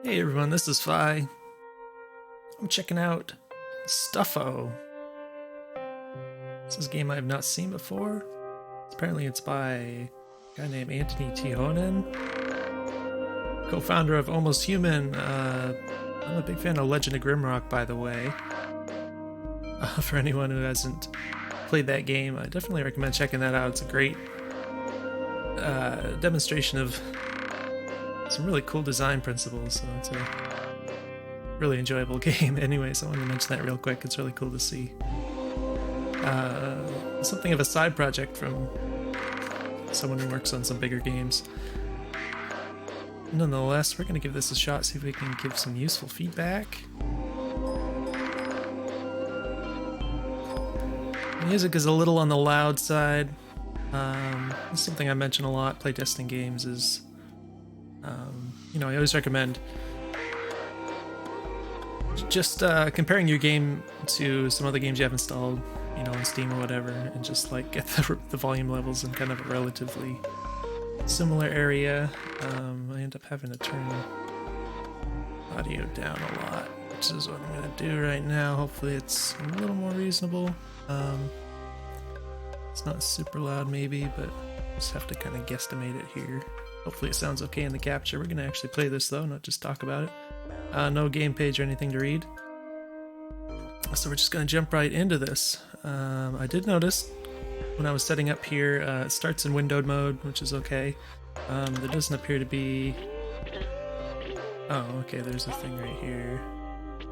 Hey everyone, this is Fi. I'm checking out Stuffo. This is a game I have not seen before. Apparently it's by a guy named Anthony Tihonen, co-founder of Almost Human. I'm a big fan of Legend of Grimrock, by the way. For anyone who hasn't played that game, I definitely recommend checking that out. It's a great demonstration of some really cool design principles, so it's a really enjoyable game. Anyways, I wanted to mention that real quick. It's really cool to see something of a side project from someone who works on some bigger games. Nonetheless, we're going to give this a shot, see if we can give some useful feedback. The music is a little on the loud side. It's something I mention a lot, playtesting games is I always recommend just comparing your game to some other games you have installed, on Steam or whatever, and just like get the volume levels in kind of a relatively similar area. I end up having to turn audio down a lot, which is what I'm gonna do right now. Hopefully it's a little more reasonable. It's not super loud maybe, but just have to kind of guesstimate it here. Hopefully it sounds okay in the capture. We're going to actually play this though, not just talk about it. No game page or anything to read. So we're just going to jump right into this. I did notice when I was setting up here, it starts in windowed mode, which is okay. There doesn't appear to be... Oh, okay, there's a thing right here.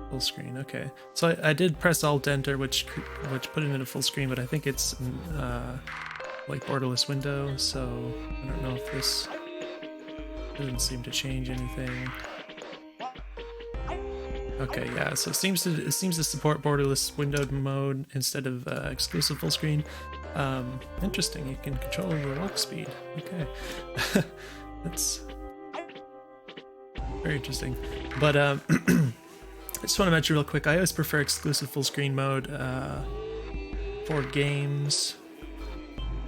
Full screen, okay. So I did press Alt-Enter, which put it into full screen, but I think it's like borderless window, so I don't know if this doesn't seem to change anything. Okay, yeah, so it seems to support borderless windowed mode instead of exclusive full screen. Interesting, you can control the walk speed. Okay. That's very interesting. But I just want to mention real quick, I always prefer exclusive full screen mode for games.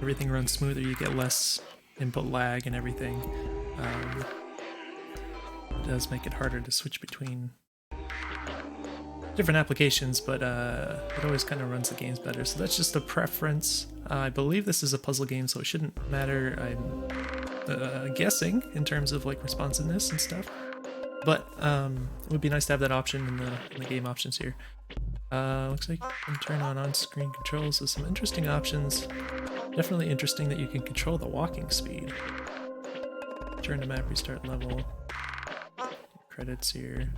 Everything runs smoother, you get less input lag and everything. It does make it harder to switch between different applications, but it always kind of runs the games better. So that's just a preference. I believe this is a puzzle game, so it shouldn't matter, I'm guessing, in terms of like responsiveness and stuff. But it would be nice to have that option in the game options here. Looks like you can turn on-screen controls, so some interesting options. Definitely interesting that you can control the walking speed. Turn to map, restart level. Credits here.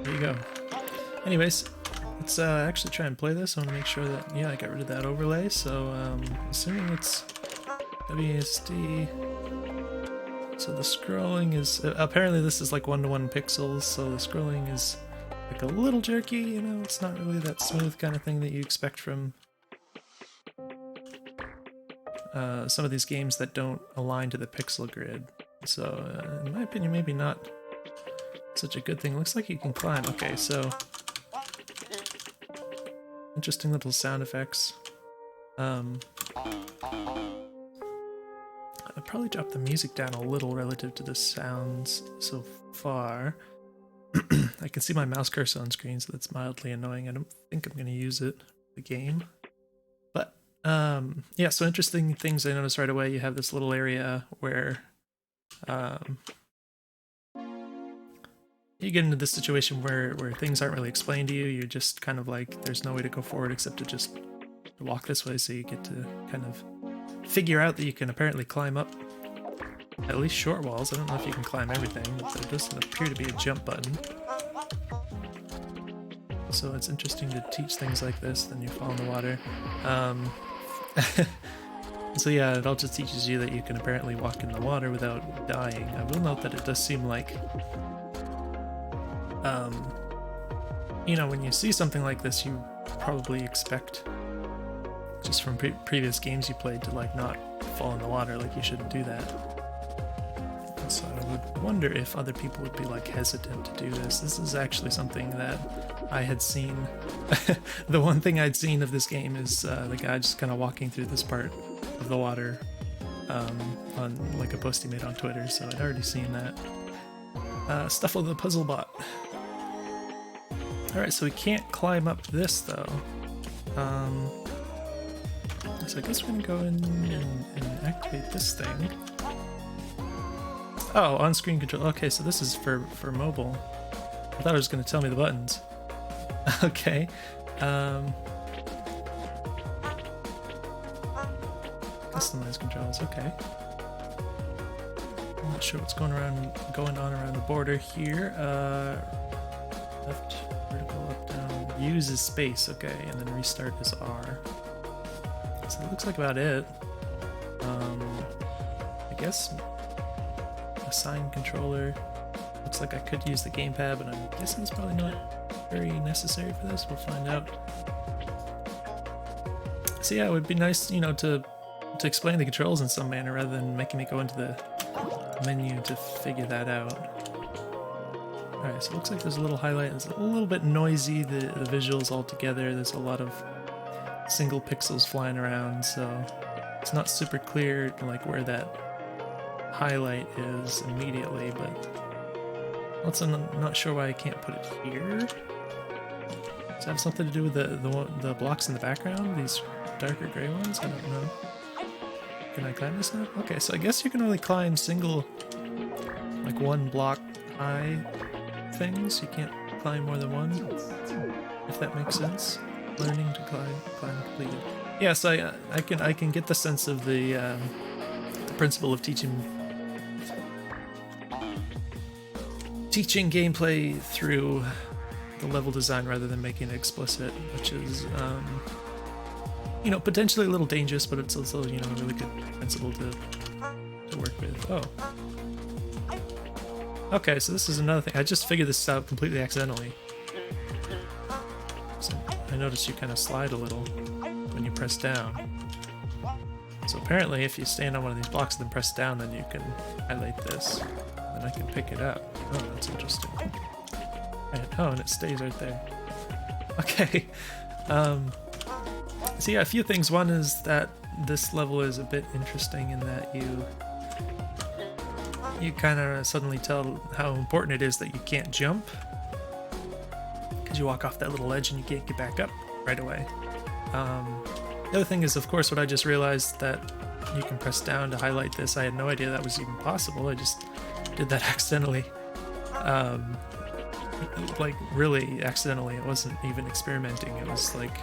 There you go. Anyways, let's actually try and play this. I want to make sure that, I got rid of that overlay, so assuming it's WSD. So the scrolling is, apparently this is like 1-to-1 pixels, so the scrolling is like a little jerky, it's not really that smooth kind of thing that you expect from some of these games that don't align to the pixel grid. So in my opinion, maybe not such a good thing. Looks like you can climb. Okay, so interesting little sound effects. I'd probably drop the music down a little relative to the sounds so far. I can see my mouse cursor on screen, so that's mildly annoying. I don't think I'm going to use it for the game. But, yeah, so interesting things I noticed right away. You have this little area where you get into this situation where things aren't really explained to you. You're just kind of like, there's no way to go forward except to just walk this way, so you get to kind of figure out that you can apparently climb up at least short walls. I don't know if you can climb everything, but there doesn't appear to be a jump button. So it's interesting to teach things like this, then you fall in the water. So yeah, it also teaches you that you can apparently walk in the water without dying. I will note that it does seem like, when you see something like this, you probably expect, just from previous games you played, to like not fall in the water, like you shouldn't do that. So I would wonder if other people would be like hesitant to do this. This is actually something that I had seen. The one thing I'd seen of this game is the guy just kind of walking through this part of the water on like a post he made on Twitter, so I'd already seen that. Stuffo the puzzle bot. Alright, so we can't climb up this though. So I guess we're gonna go in and activate this thing. Oh, on-screen control. Okay, so this is for mobile. I thought it was gonna tell me the buttons. Okay. Customize controls. Okay. I'm not sure what's going on around the border here. Left, vertical, up, down. Use is space. Okay, and then restart is R. So it looks like about it. I guess assign controller. Looks like I could use the gamepad, but I'm guessing it's probably not very necessary for this. We'll find out. So yeah, it would be nice, you know, to explain the controls in some manner rather than making me go into the menu to figure that out. Alright, so it looks like there's a little highlight. It's a little bit noisy, the visuals all together. There's a lot of single pixels flying around, so it's not super clear like where that highlight is immediately, but also I'm not sure why I can't put it here. Does it have something to do with the blocks in the background? These darker gray ones? I don't know. Can I climb this now? Okay, so I guess you can only climb single, like one block high things. You can't climb more than one, if that makes sense. Learning to climb completed. Yeah, so I can get the sense of the principle of teaching gameplay through the level design rather than making it explicit, which is you know, potentially a little dangerous, but it's also, you know, a really good principle to work with. Oh. Okay, so this is another thing. I just figured this out completely accidentally. So I noticed you kind of slide a little when you press down. So apparently if you stand on one of these blocks and then press down, then you can highlight this. Then I can pick it up. Oh, that's interesting. Right. Oh, and it stays right there. Okay. So yeah, a few things. One is that this level is a bit interesting in that you kind of suddenly tell how important it is that you can't jump, because you walk off that little ledge and you can't get back up right away. The other thing is, of course, what I just realized, that you can press down to highlight this. I had no idea that was even possible. I just did that accidentally. Like really accidentally. It wasn't even experimenting. It was like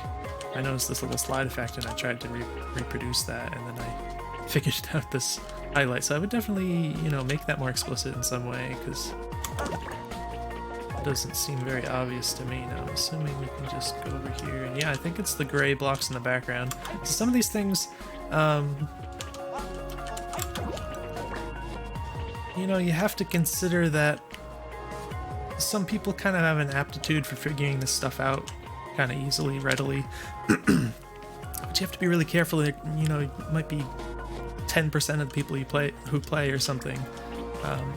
I noticed this little slide effect and I tried to reproduce that, and then I figured out this highlight. So I would definitely, you know, make that more explicit in some way, because it doesn't seem very obvious to me. Now I'm assuming we can just go over here, and yeah, I think it's the gray blocks in the background. So some of these things, you know, you have to consider that some people kind of have an aptitude for figuring this stuff out kind of easily, readily. But you have to be really careful that, you know, it might be 10% of the people who play or something.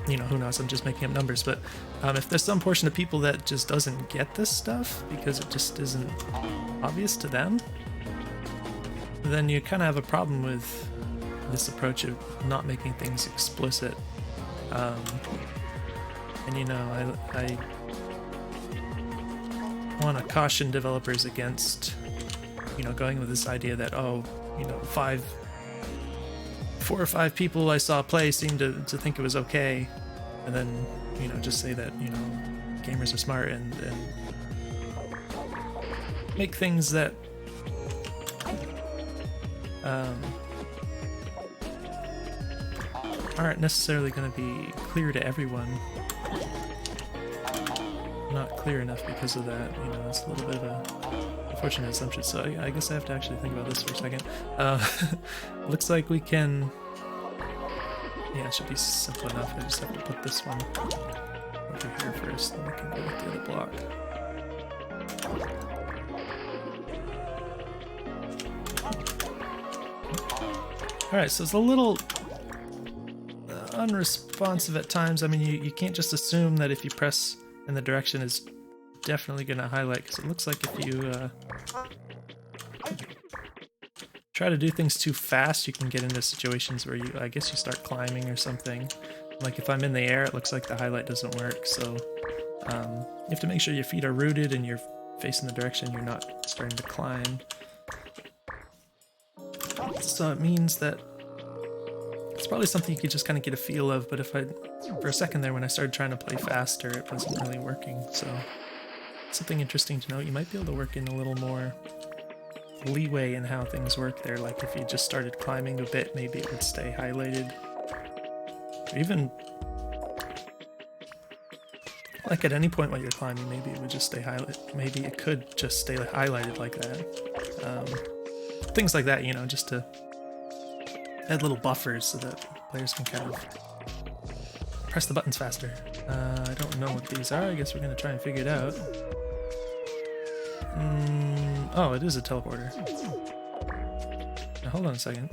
You know, who knows, I'm just making up numbers, but if there's some portion of people that just doesn't get this stuff because it just isn't obvious to them, then you kind of have a problem with this approach of not making things explicit. And you know, I want to caution developers against, you know, going with this idea that, oh, you know, 4 or 5 people I saw play seemed to think it was okay, and then, you know, just say that, you know, gamers are smart and make things that aren't necessarily going to be clear to everyone. Not clear enough because of that, you know, it's a little bit of a unfortunate assumption. So I guess I have to actually think about this for a second. Looks like we can, yeah, it should be simple enough. I just have to put this one over here first, then we can go with the other block. Alright, so it's a little unresponsive at times. I mean, you can't just assume that if you press in the direction is definitely going to highlight, because it looks like if you try to do things too fast, you can get into situations where you, I guess you start climbing or something. Like if I'm in the air, it looks like the highlight doesn't work, so you have to make sure your feet are rooted and you're facing the direction you're not starting to climb. So it means that it's probably something you could just kind of get a feel of, but for a second there when I started trying to play faster, it wasn't really working, so something interesting to note. You might be able to work in a little more leeway in how things work there, like if you just started climbing a bit, maybe it would stay highlighted. Or even like at any point while you're climbing, maybe it would just stay highlighted. Maybe it could just stay highlighted like that. Things like that, you know, just to add little buffers so that players can kind of press the buttons faster. I don't know what these are. I guess we're going to try and figure it out. Oh, it is a teleporter. Now, hold on a second.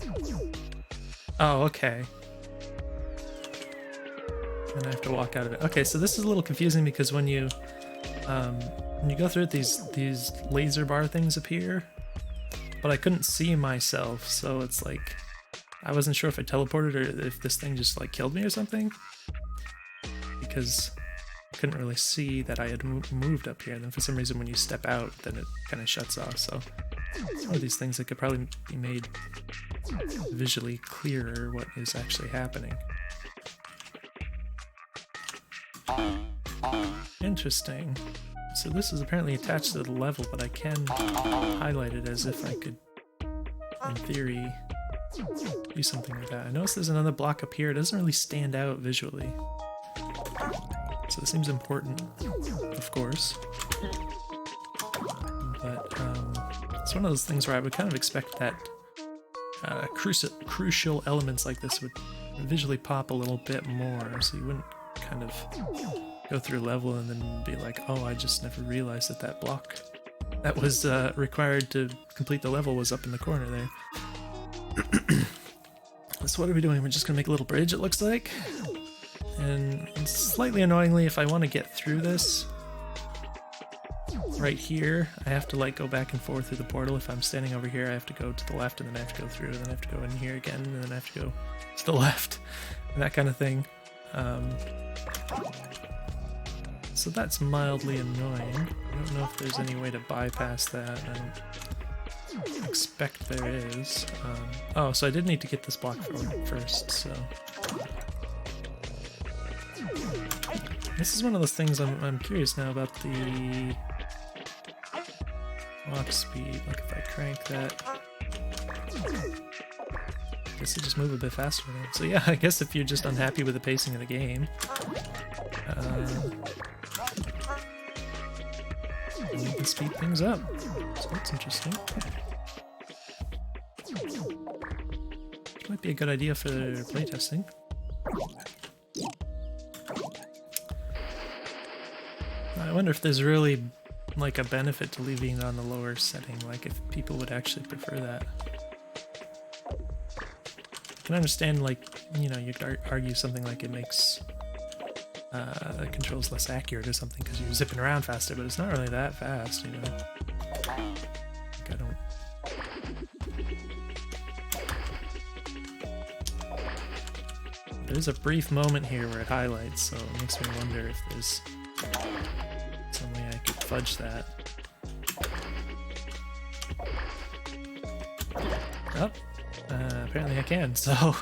Oh, okay. And I have to walk out of it. Okay, so this is a little confusing because when you go through it, these laser bar things appear, but I couldn't see myself, so it's like I wasn't sure if I teleported or if this thing just like killed me or something, because I couldn't really see that I had moved up here. And then for some reason when you step out, then it kind of shuts off. So it's one of these things that could probably be made visually clearer what is actually happening. Interesting. So this is apparently attached to the level, but I can highlight it as if I could, in theory, do something with that. I notice there's another block up here. It doesn't really stand out visually. So this seems important, of course. But it's one of those things where I would kind of expect that crucial elements like this would visually pop a little bit more, so you wouldn't kind of go through a level and then be like, oh, I just never realized that that block that was required to complete the level was up in the corner there. So what are we doing? We're just gonna make a little bridge, it looks like. And slightly annoyingly, if I want to get through this right here, I have to like go back and forth through the portal. If I'm standing over here, I have to go to the left and then I have to go through, and then I have to go in here again, and then I have to go to the left, and that kind of thing. So that's mildly annoying. I don't know if there's any way to bypass that. I don't expect there is. Oh, so I did need to get this block first, so... This is one of those things I'm curious now about the walk speed. Like if I crank that, I guess it just move a bit faster then. So yeah, I guess if you're just unhappy with the pacing of the game, you can speed things up. So that's interesting. Which might be a good idea for playtesting. I wonder if there's really like a benefit to leaving it on the lower setting, like if people would actually prefer that. I can understand, like, you know, you'd argue something like it makes the controls less accurate or something because you're zipping around faster, but it's not really that fast, you know. Like, I don't... There's a brief moment here where it highlights, so it makes me wonder if there's some way I could fudge that. Oh, apparently I can. So,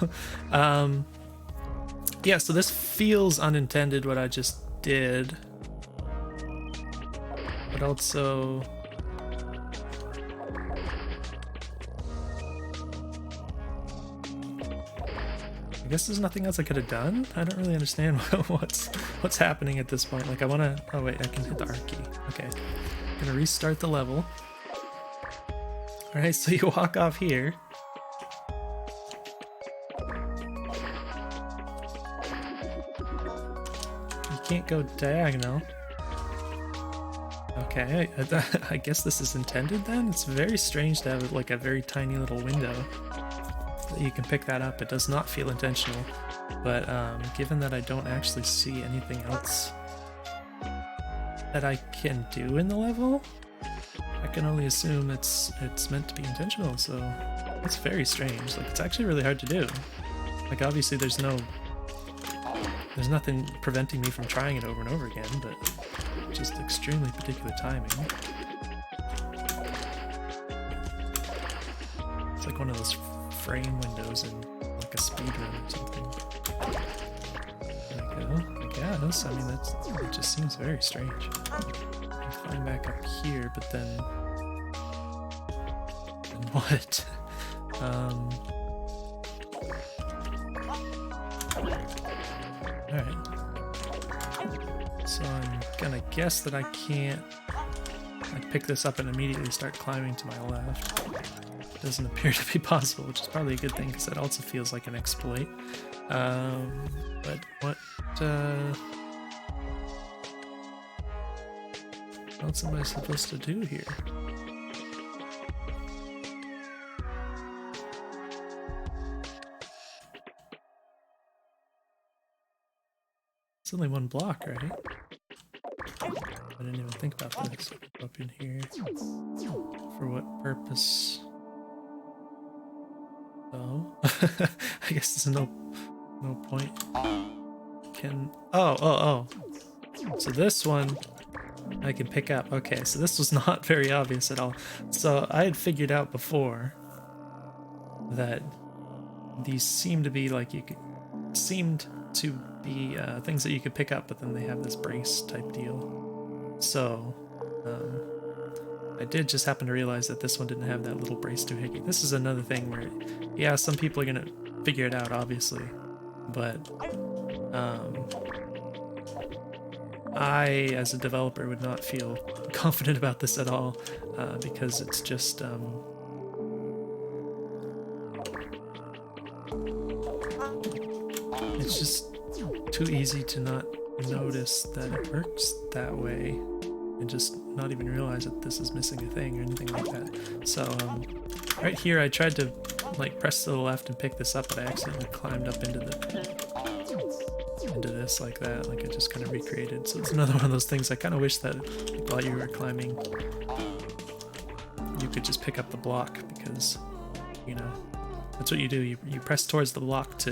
yeah, so this feels unintended, what I just did. But also... I guess there's nothing else I could have done? I don't really understand what's happening at this point. Like, I want to... Oh, wait, I can hit the R key. Okay. I'm going to restart the level. Alright, so you walk off here. You can't go diagonal. Okay, I guess this is intended then? It's very strange to have, like, a very tiny little window that you can pick that up. It does not feel intentional, but given that I don't actually see anything else that I can do in the level. I can only assume it's meant to be intentional, so it's very strange. Like, it's actually really hard to do. Like, obviously there's nothing preventing me from trying it over and over again, but just extremely particular timing. It's like one of those frame windows in like a speedrun or something. There we go, I guess. I mean, it just seems very strange. I climb back up here, but then what? Alright. So I'm gonna guess that I can't like pick this up and immediately start climbing to my left. Doesn't appear to be possible, which is probably a good thing because that also feels like an exploit. But what else am I supposed to do here? It's only one block, right? I didn't even think about this. Up in here. For what purpose? Oh. I guess there's no point. Oh. So this one I can pick up. Okay, so this was not very obvious at all. So I had figured out before that these seem to be like seemed to be things that you could pick up, but then they have this brace type deal. So I did just happen to realize that this one didn't have that little brace doohickey. This is another thing where, yeah, some people are gonna figure it out, obviously, but I, as a developer, would not feel confident about this at all because it's just too easy to not notice that it works that way and just not even realize that this is missing a thing or anything like that. So right here I tried to like press to the left and pick this up, but I accidentally climbed up into this like that. Like I just kind of recreated. So it's another one of those things I kind of wish that while you were climbing you could just pick up the block, because you know that's what you do. You press towards the block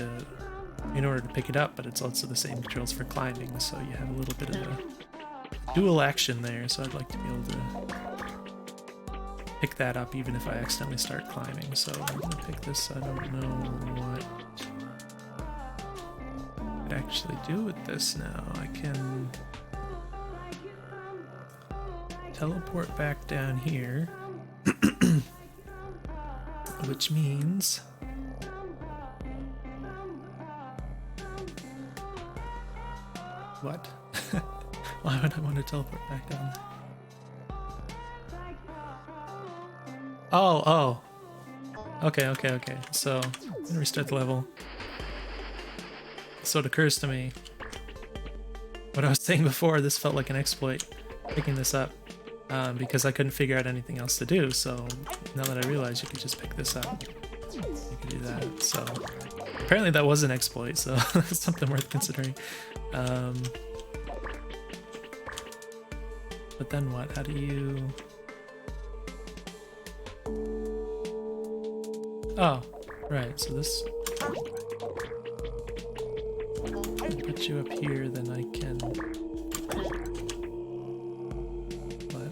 in order to pick it up, but it's also the same controls for climbing, so you have a little bit of a dual action there. So I'd like to be able to pick that up even if I accidentally start climbing. So I'm gonna pick this. I don't know what I could actually do with this now. I can teleport back down here, which means what? Why would I want to teleport back down? Oh. Okay. So, I'm gonna restart the level. So it occurs to me, what I was saying before, this felt like an exploit, picking this up, because I couldn't figure out anything else to do. So now that I realize you could just pick this up, you can do that. So apparently that was an exploit, so that's something worth considering. But then what? How do you... Oh, right, so this... I'll put you up here, then I can... What?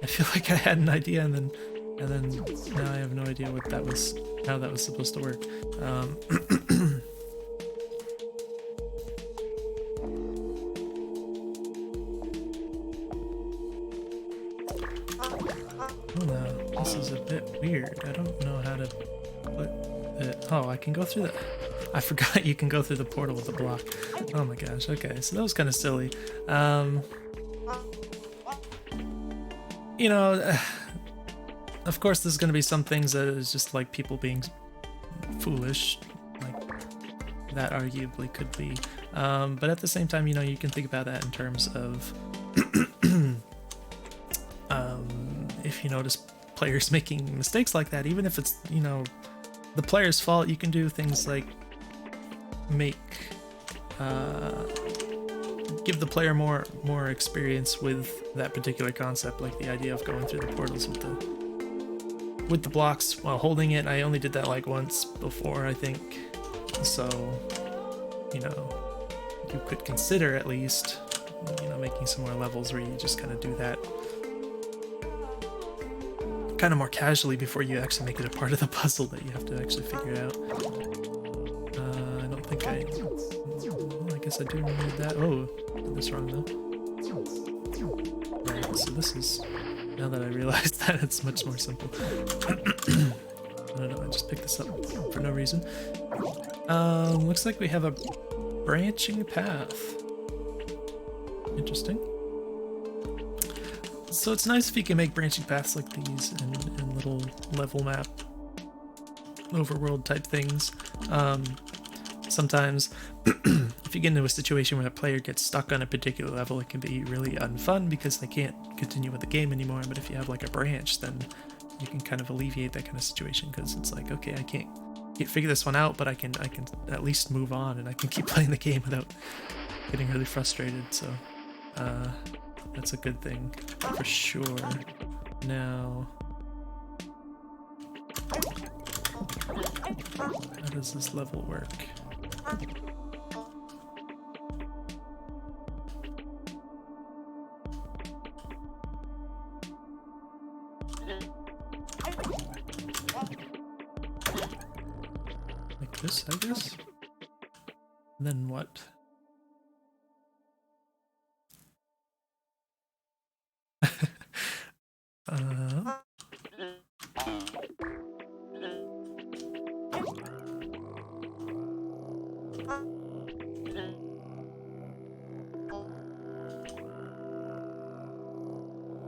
I feel like I had an idea and then now I have no idea what that was, how that was supposed to work. Oh no, this is a bit weird. I don't know how to put it. Oh, I can go through that. I forgot you can go through the portal with the block. Oh my gosh, okay, so that was kind of silly. You know, of course there's going to be some things that is just like people being foolish, like that arguably could be. But at the same time, you know, you can think about that in terms of if you notice players making mistakes like that, even if it's, you know, the player's fault. You can do things like make give the player more experience with that particular concept, like the idea of going through the portals with the blocks while holding it. I only did that like once before, I think, so you know, you could consider at least, you know, making some more levels where you just kind of do that kind of more casually before you actually make it a part of the puzzle that you have to actually figure out. I don't think I guess I do need that. Oh, did this wrong though. Right, so this is, now that I realized that, it's much more simple. I don't know, I just picked this up for no reason. Looks like we have a branching path. Interesting. So it's nice if you can make branching paths like these and little level map overworld type things. Sometimes if you get into a situation where a player gets stuck on a particular level, it can be really unfun because they can't continue with the game anymore. But if you have like a branch, then you can kind of alleviate that kind of situation, because it's like, okay, I can't figure this one out, but I can at least move on, and I can keep playing the game without getting really frustrated. So that's a good thing for sure. Now, how does this level work? Like this, I guess? And then what?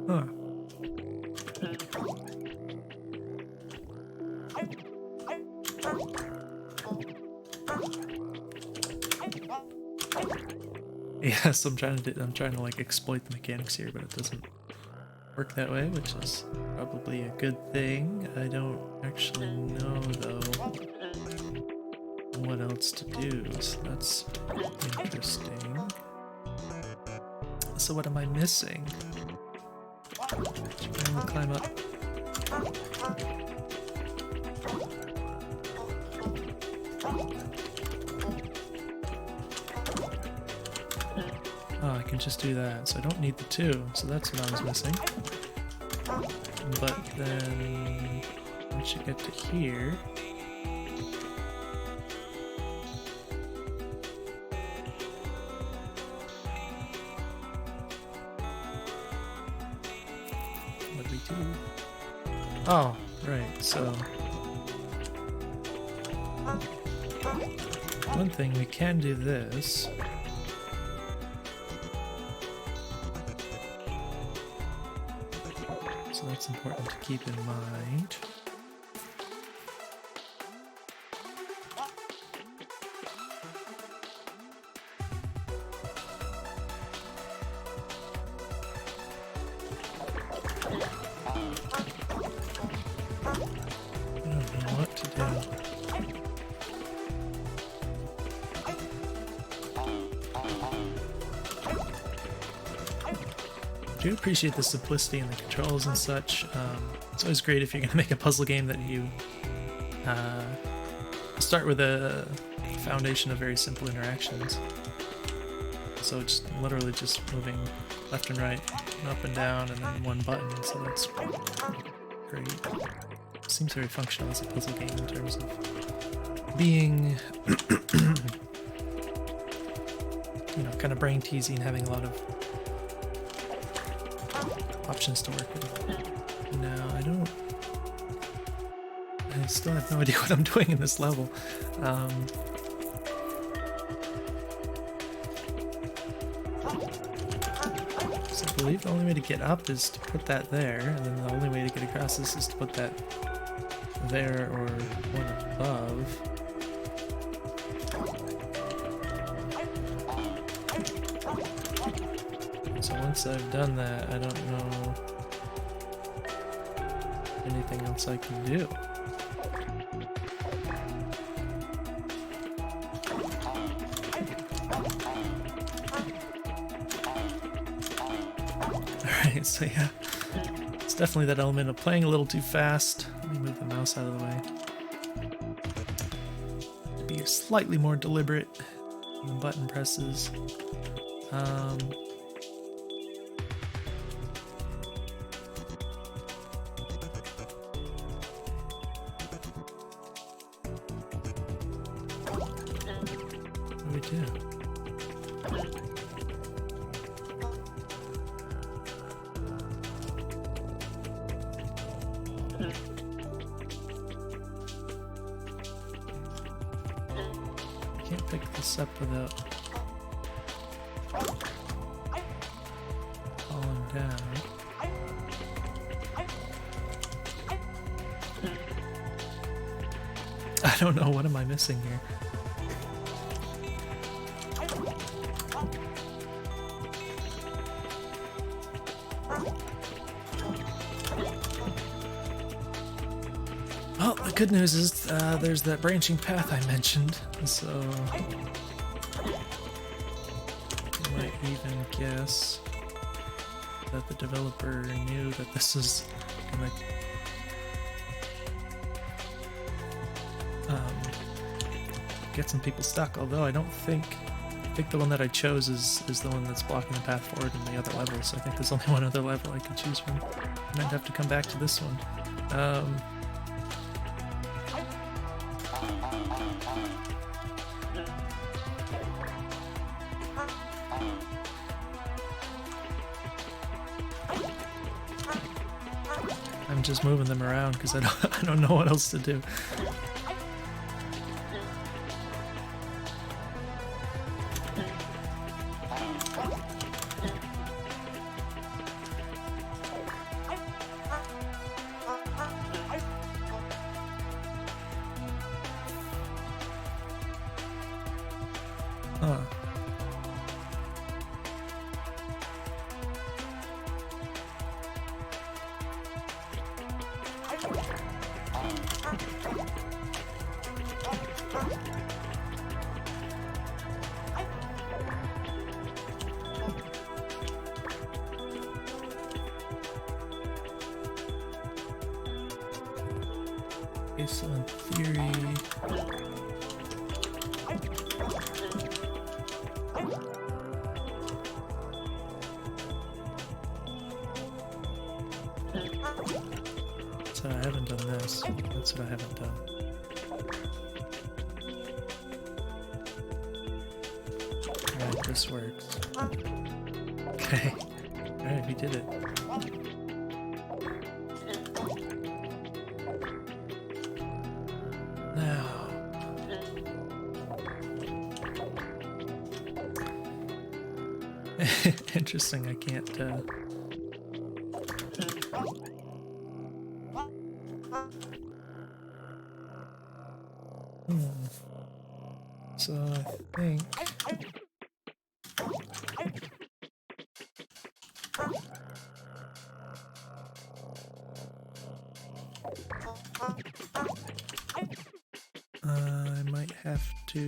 Huh. Yeah, so I'm trying to like exploit the mechanics here, but it doesn't work that way, which is probably a good thing. I don't actually know though what else to do, so that's interesting. So what am I missing? I'm gonna climb up. Oh, I can just do that, so I don't need the two, so that's what I was missing. But then, once you get to here... what do we do? Oh, right, so... one thing, we can do this. So that's important to keep in mind. I don't know what to do. I do appreciate the simplicity in the controls and such. It's always great if you're going to make a puzzle game that you start with a foundation of very simple interactions. So it's literally just moving left and right, and up and down, and then one button, so that's great. It seems very functional as a puzzle game in terms of being, you know, kind of brain teasing, having a lot of options to work with. Now, I still have no idea what I'm doing in this level. So I believe the only way to get up is to put that there, and then the only way to get across this is to put that there or one above. So once I've done that, I don't know anything else I can do. Alright, so yeah. It's definitely that element of playing a little too fast. Let me move the mouse out of the way. To be slightly more deliberate in the button presses. What do we do? Can't pick this up without falling down. I don't know, what am I missing here? Well, the good news is there's that branching path I mentioned, so I might even guess that the developer knew that this is gonna get some people stuck, although I think the one that I chose is the one that's blocking the path forward in the other level, so I think there's only one other level I can choose from. And I'd have to come back to this one. I'm just moving them around because I don't know what else to do. Huh. Okay, so in theory... So I haven't done this. That's what I haven't done. Alright, this works. Okay. Alright, we did it. Now... Interesting, I can't, So I think... I might have to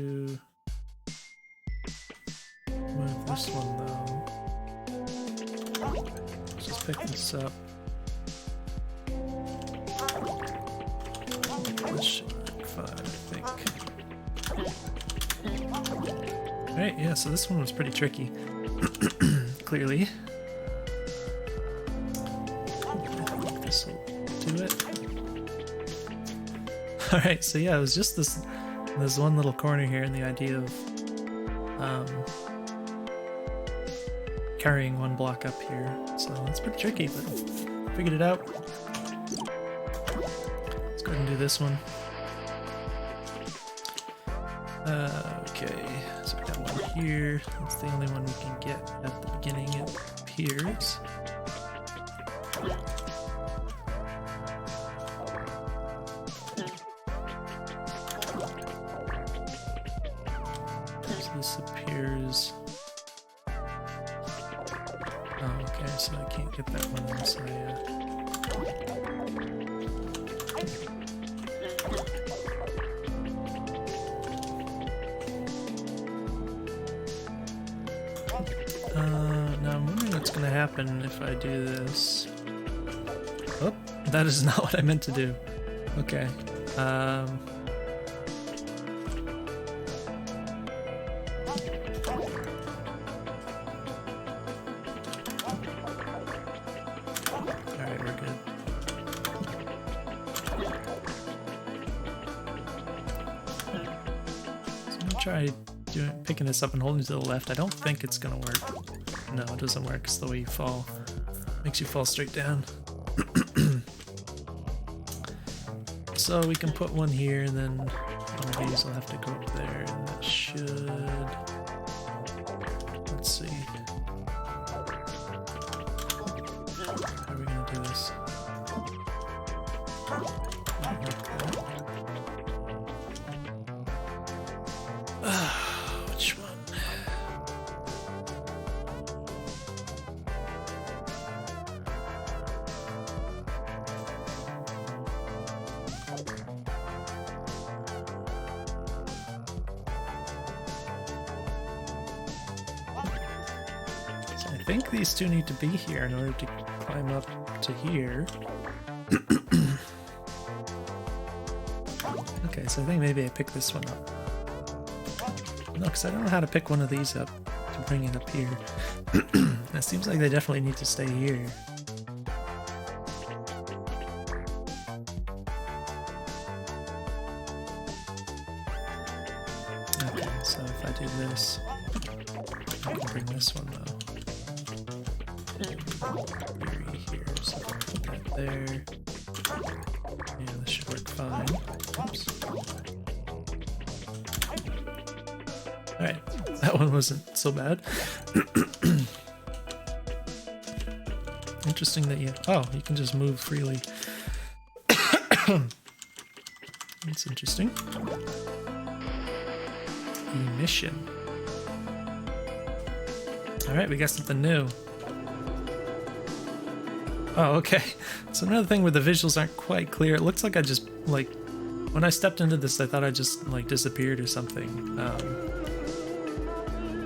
move this one though. Let's just pick this up. This should work fine, I think. Alright, yeah, so this one was pretty tricky. Clearly. I think this will do it. Alright, so yeah, it was just this one little corner here, and the idea of carrying one block up here. So it's pretty tricky, but I figured it out. Let's go ahead and do this one. Okay, so we got one here. That's the only one we can get at the beginning, it appears. So this appears... Oh, okay, so I can't get that one unless I Now I'm wondering what's gonna happen if I do this. Oh, that is not what I meant to do. Okay. Alright, we're good. So I'm gonna try picking this up and holding it to the left. I don't think it's gonna work. No, it doesn't work. It's the way you fall. Makes you fall straight down. So we can put one here, and then one of these will have to go up there, and that should... Let's see. How are we gonna do this? Which one? So I think these two need to be here in order to climb up to here. Okay, so I think maybe I pick this one up. No, because I don't know how to pick one of these up to bring it up here. It seems like they definitely need to stay here. Okay, so if I do this, I can bring this one though. Here, so I can put that there. Yeah, this should work fine. Oops. Alright, that one wasn't so bad. Interesting that you can just move freely. That's interesting. Emission. Alright, we got something new. Oh, okay. So another thing where the visuals aren't quite clear. It looks like I just, like, when I stepped into this, I thought I just, like, disappeared or something.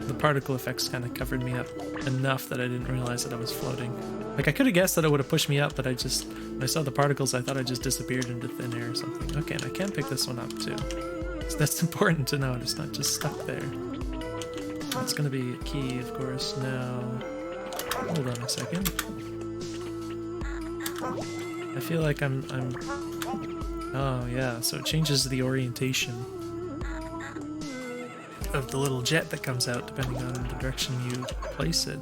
The particle effects kind of covered me up enough that I didn't realize that I was floating. Like, I could have guessed that it would have pushed me up, but I just, when I saw the particles, I thought I just disappeared into thin air or something. Okay, and I can pick this one up, too. So that's important to note. It's not just stuck there. That's going to be a key, of course. Now, hold on a second. I feel like I'm... Oh, yeah, so it changes the orientation of the little jet that comes out depending on the direction you place it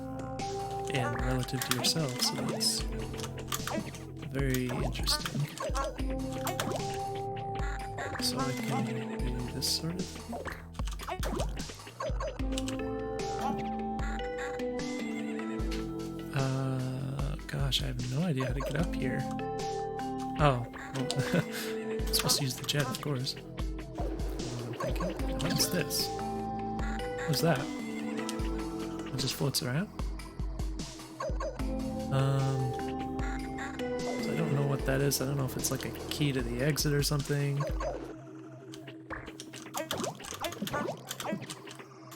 in relative to yourself, so that's very interesting. So I can do this sort of thing. Gosh, I have no idea how to get up here. Oh, well, I'm supposed to use the jet, of course. I'm thinking, what is this? What's that? It just floats around? So I don't know what that is. I don't know if it's like a key to the exit or something.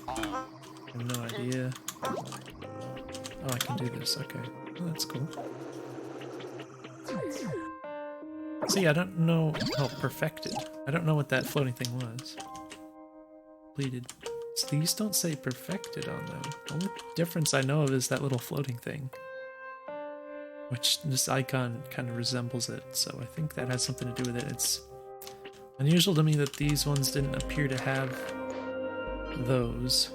I have no idea. Oh, I can do this. Okay. Oh, that's cool. See, I don't know. Oh, perfected. I don't know what that floating thing was. Completed. So these don't say perfected on them. The only difference I know of is that little floating thing, which this icon kind of resembles it. So I think that has something to do with it. It's unusual to me that these ones didn't appear to have those.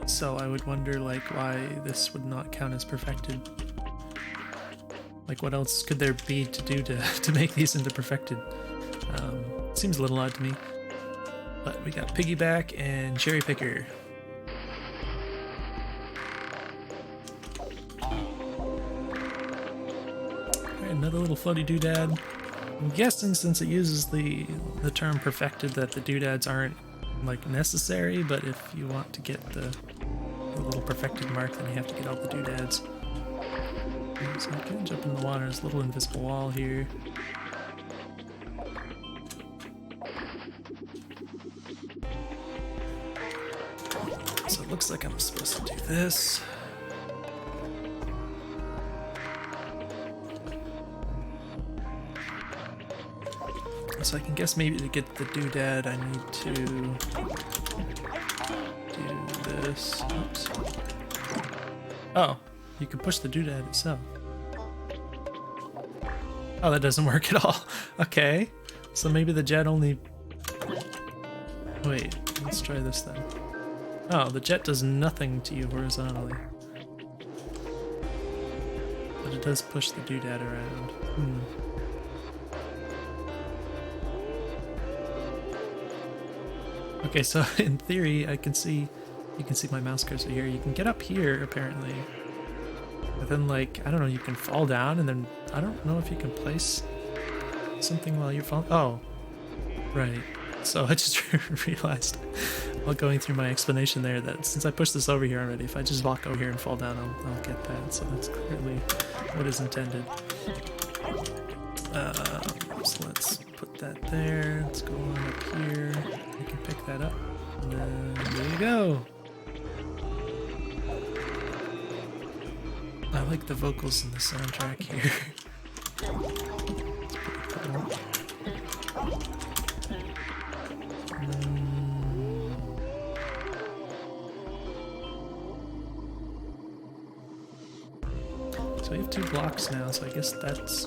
So I would wonder, like, why this would not count as perfected. Like, what else could there be to do to make these into perfected? Seems a little odd to me. But we got piggyback and cherry picker. Alright, another little floaty doodad. I'm guessing since it uses the term perfected that the doodads aren't, like, necessary, but if you want to get the little perfected mark, then you have to get all the doodads. So I can't jump in the water. There's a little invisible wall here. So it looks like I'm supposed to do this. So I can guess maybe to get the doodad I need to do this. Oops. Oh, you can push the doodad itself. Oh, that doesn't work at all. Okay, so maybe the jet only... Wait, let's try this then. Oh, the jet does nothing to you horizontally. But it does push the doodad around. Okay, so in theory, you can see my mouse cursor here. You can get up here, apparently. But then, like, I don't know, you can fall down, and then I don't know if you can place something while you're falling. Oh, right. So I just realized while going through my explanation there that since I pushed this over here already, if I just walk over here and fall down, I'll get that. So that's clearly what is intended. So let's put that there. Let's go on up here. We can pick that up. And then there you go. I like the vocals in the soundtrack here. So we have 2 blocks now, so I guess that's...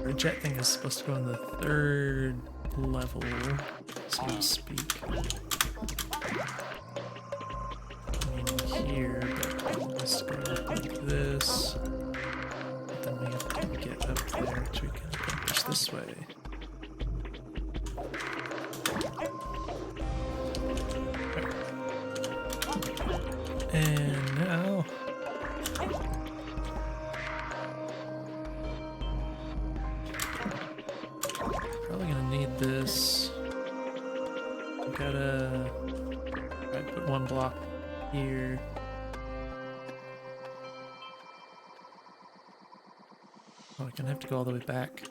Our jet thing is supposed to go on the 3rd level, so to speak. Here, but let's go like this. But then we have to get up there, which we can accomplish this way. And now... Probably gonna need this. We gotta... Alright, put 1 block here. Oh, I'm gonna have to go all the way back.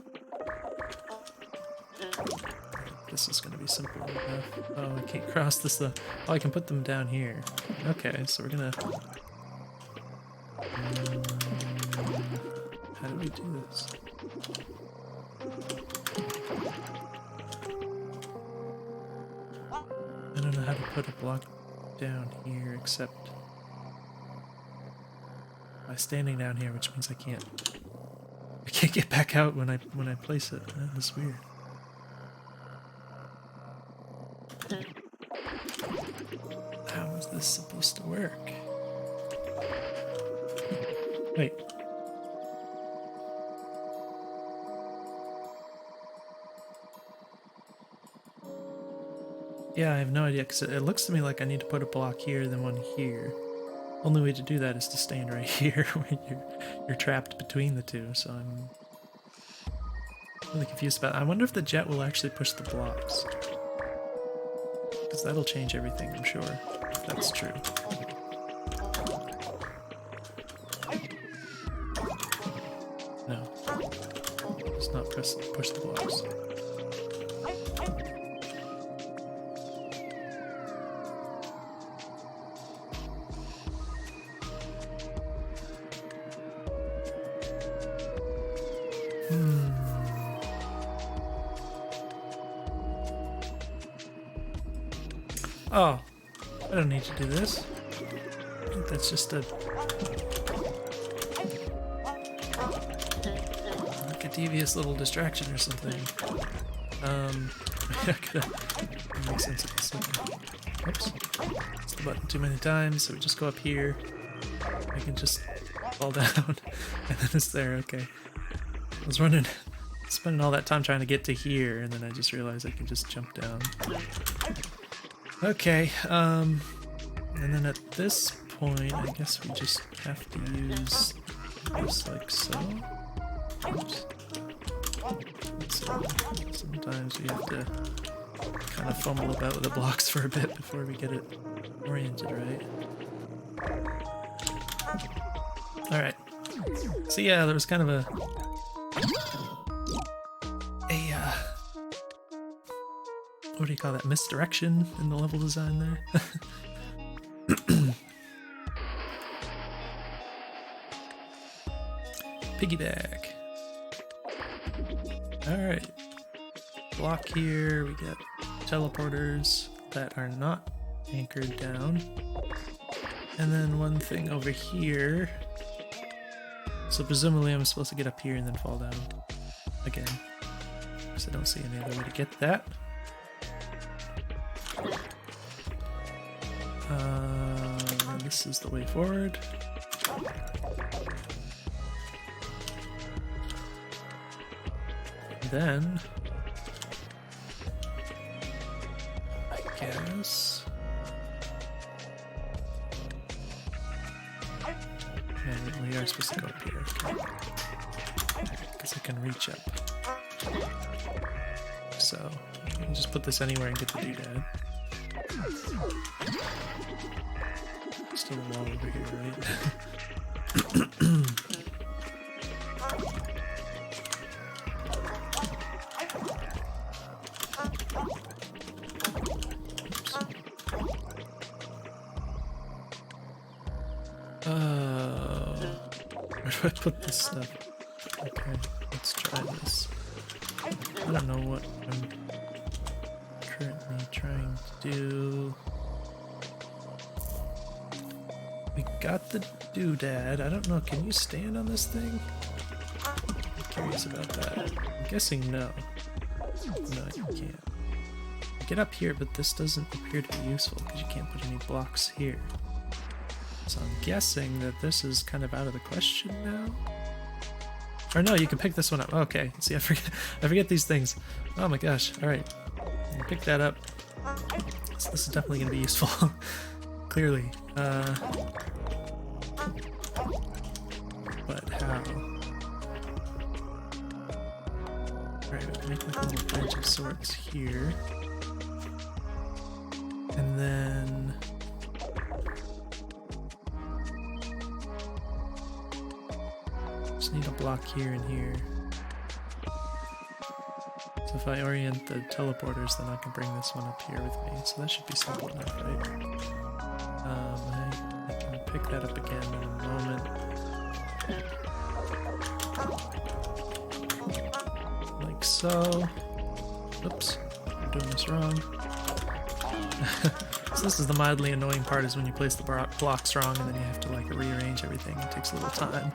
This is gonna be simple enough. Oh, I can't cross this though. Oh, I can put them down here. Okay, so we're gonna... How do we do this? I don't know how to put a block down here except by standing down here, which means I can't get back out when I place it. That is weird. How is this supposed to work? Wait. Yeah, I have no idea, because it looks to me like I need to put a block here, then 1 here. Only way to do that is to stand right here, where you're trapped between the 2, so I'm really confused about it. I wonder if the jet will actually push the blocks. Because that'll change everything, I'm sure, if that's true. No. Just not push the blocks. Oh, I don't need to do this. I think that's just like a devious little distraction or something. I gotta make sense of this. Oops. Press the button too many times, so we just go up here. I can just fall down, and then it's there, okay. I was spending all that time trying to get to here, and then I just realized I can just jump down. Okay, and then at this point, I guess we just have to use this like so. Oops. Sometimes we have to kind of fumble about with the blocks for a bit before we get it oriented right. Alright, So yeah, there was kind of a what do you call that? Misdirection in the level design there. Piggyback. Alright. Block here, we get teleporters that are not anchored down. And then one thing over here. So presumably I'm supposed to get up here and then fall down again. Because I don't see any other way to get that. This is the way forward. And then I guess we are supposed to go up here. Because I can reach up. So I can just put this anywhere and get the doodad. Still a wall over here, right? Where do I put this stuff? Okay, let's try this. I don't know what I'm currently trying to do. We got the doodad. I don't know, can you stand on this thing? I'm curious about that. I'm guessing no. No, you can't. Get up here, but this doesn't appear to be useful because you can't put any blocks here. So I'm guessing that this is kind of out of the question now. Or no, you can pick this one up. Okay, see, I forget these things. Oh my gosh! All right, pick that up. So this is definitely going to be useful. Clearly. But how? All right, make like a little bench of sorts here, and then. Just need a block here and here. So if I orient the teleporters, then I can bring this one up here with me. So that should be simple enough, right? I can pick that up again in a moment. Like so. Oops, I'm doing this wrong. So this is the mildly annoying part, is when you place the blocks wrong and then you have to like rearrange everything. It takes a little time.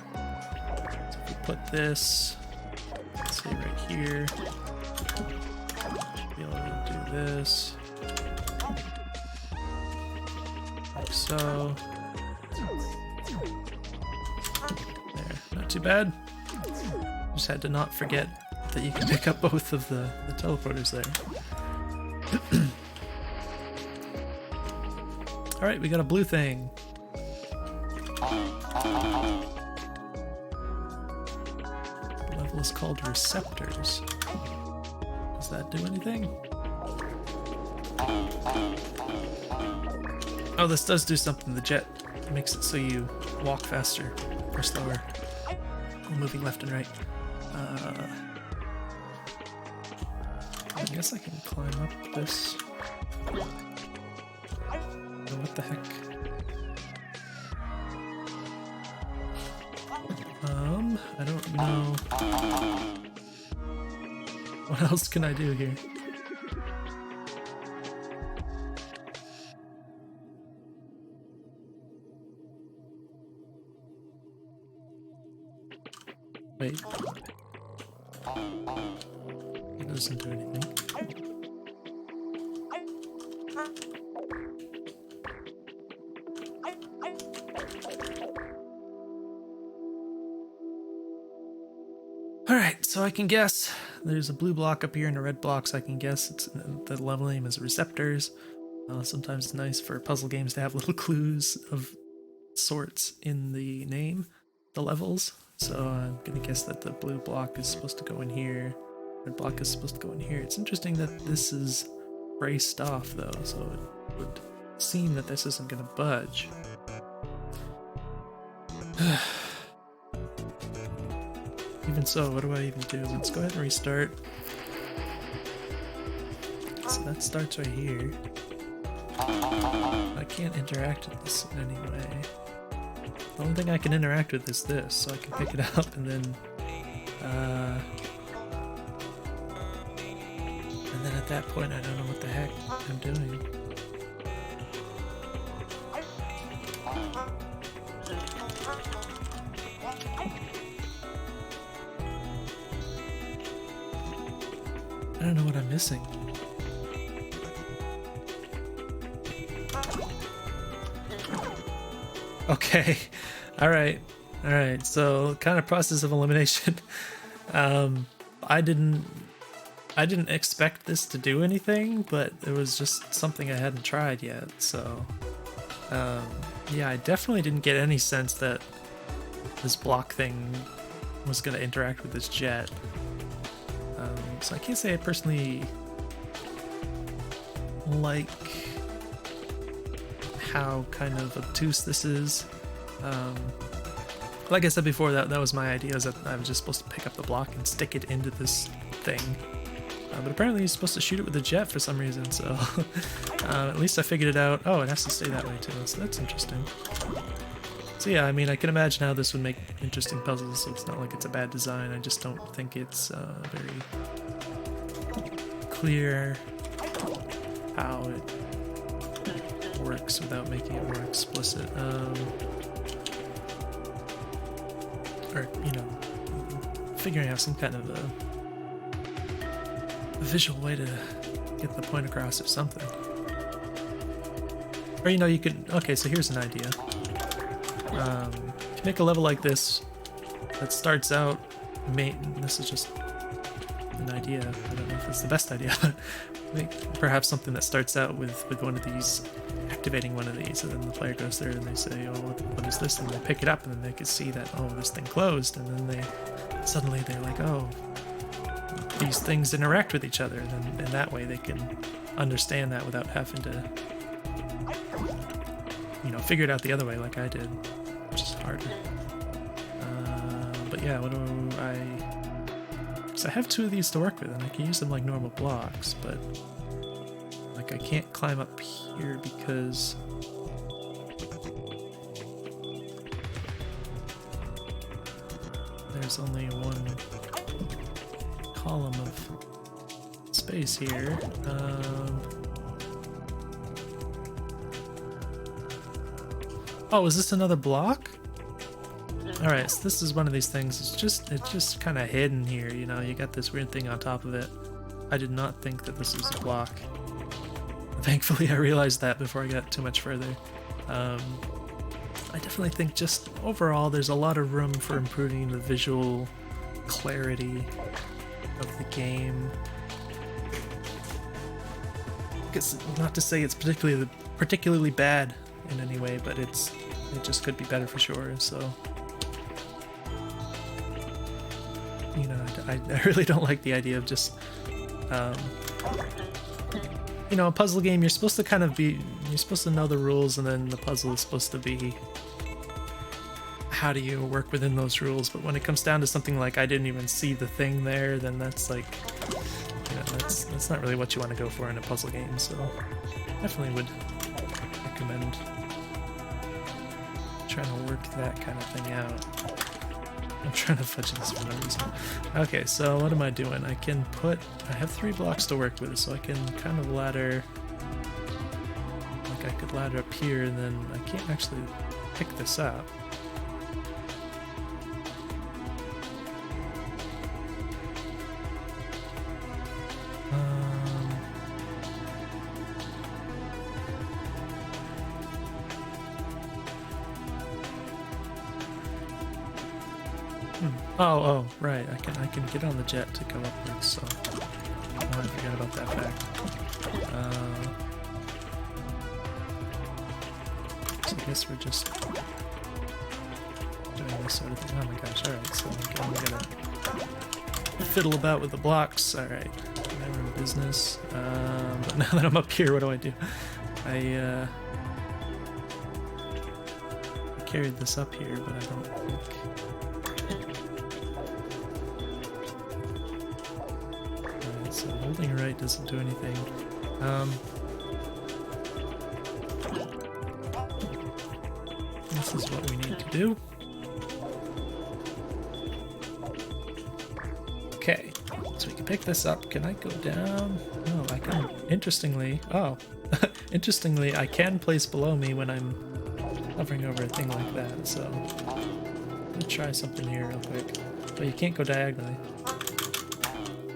Put this, let's say right here, should be able to do this, like so, there, not too bad. Just had to not forget that you can pick up both of the teleporters there. Alright, we got a blue thing. Is called receptors. Does that do anything? Oh, this does do something. The jet makes it so you walk faster or slower while moving left and right. I guess I can climb up this. Oh, what the heck? I don't know. What else can I do here? Wait. It doesn't do anything. Alright, so I can guess there's a blue block up here and a red block, so I can guess the level name is receptors. Sometimes it's nice for puzzle games to have little clues of sorts in the name, the levels. So I'm gonna guess that the blue block is supposed to go in here, red block is supposed to go in here. It's interesting that this is braced off though, so it would seem that this isn't gonna budge. even so, what do I even do? Let's go ahead and restart. So that starts right here. I can't interact with this in any way. The only thing I can interact with is this, so I can pick it up and then at that point I don't know what the heck I'm doing. I don't know what I'm missing. Okay, all right, so kind of process of elimination. I didn't expect this to do anything, but it was just something I hadn't tried yet, so yeah, I definitely didn't get any sense that this block thing was going to interact with this jet. So I can't say I personally like how kind of obtuse this is. Like I said before, that was my idea, is that I was just supposed to pick up the block and stick it into this thing. But apparently you're supposed to shoot it with a jet for some reason, so at least I figured it out. Oh, it has to stay that way too, so that's interesting. So yeah, I mean, I can imagine how this would make interesting puzzles, so it's not like it's a bad design. I just don't think it's very clear how it works without making it more explicit. Or, you know, figuring out some kind of a visual way to get the point across or something. Or, you know, you could... Okay, so here's an idea. If you make a level like this that starts out... This is just an idea. I don't know if it's the best idea. Make perhaps something that starts out with one of these, activating one of these, and then the player goes there and they say, oh, what is this? And they pick it up, and then they can see that, oh, this thing closed, and then they're like, oh, these things interact with each other, and then in that way they can understand that without having to, you know, figure it out the other way like I did, which is harder. But yeah, what do I... So I have two of these to work with, and I can use them like normal blocks, but like I can't climb up here because there's only one column of space here. Oh, is this another block? Alright, so this is one of these things. It's just kind of hidden here, you know, you got this weird thing on top of it. I did not think that this was a block. Thankfully I realized that before I got too much further. I definitely think just overall there's a lot of room for improving the visual clarity of the game. It's not to say it's particularly bad in any way, but it just could be better for sure, so... You know, I really don't like the idea of just, you know, a puzzle game, you're supposed to you're supposed to know the rules, and then the puzzle is supposed to be, how do you work within those rules? But when it comes down to something like, I didn't even see the thing there, then that's like, you know, that's not really what you want to go for in a puzzle game, so definitely would recommend trying to work that kind of thing out. I'm trying to fudge this for no reason. Okay, so what am I doing? I have 3 blocks to work with, so I can kind of ladder, like I could ladder up here, and then I can't actually pick this up. Oh, right. I can get on the jet to go upwards, so I forgot about that fact. So I guess we're just doing this sort of thing. Oh my gosh, alright, so again, we gotta fiddle about with the blocks. Alright, now we're in business. But now that I'm up here, what do I do? I carried this up here, but I don't think... So holding right doesn't do anything. This is what we need to do. Okay, so we can pick this up. Can I go down? No, I can. Interestingly, interestingly, I can place below me when I'm hovering over a thing like that. So I'm gonna try something here real quick. But you can't go diagonally.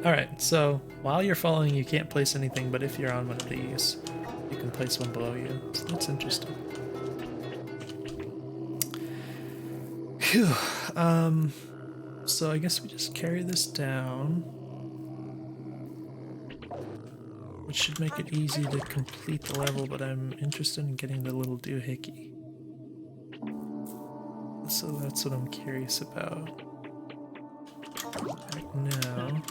Alright, so while you're falling, you can't place anything, but if you're on one of these, you can place one below you. So that's interesting. Phew. So I guess we just carry this down, which should make it easy to complete the level, but I'm interested in getting the little doohickey. So that's what I'm curious about. Right now.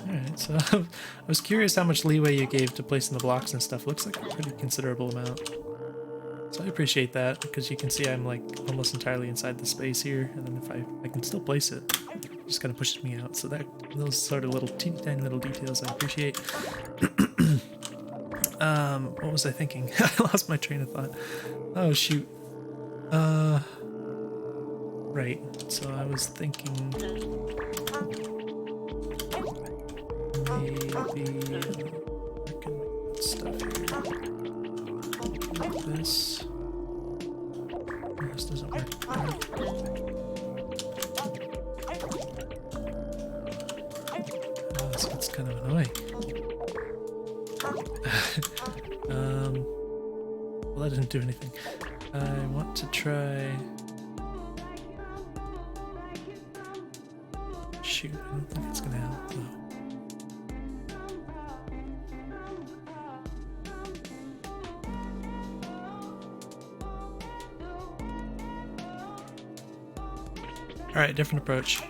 Alright, so I was curious how much leeway you gave to placing the blocks and stuff. Looks like a pretty considerable amount. So I appreciate that, because you can see I'm like almost entirely inside the space here, and then if I can still place it, it just kind of pushes me out. So that those sort of little teeny tiny little details I appreciate. What was I thinking? I lost my train of thought. Oh shoot. Right. So I was thinking maybe I can make stuff here. Like this. This doesn't work. Oh, this gets kind of annoying. Well, that didn't do anything. I want to try. Shoot, I don't think it's gonna help though. Alright, different approach.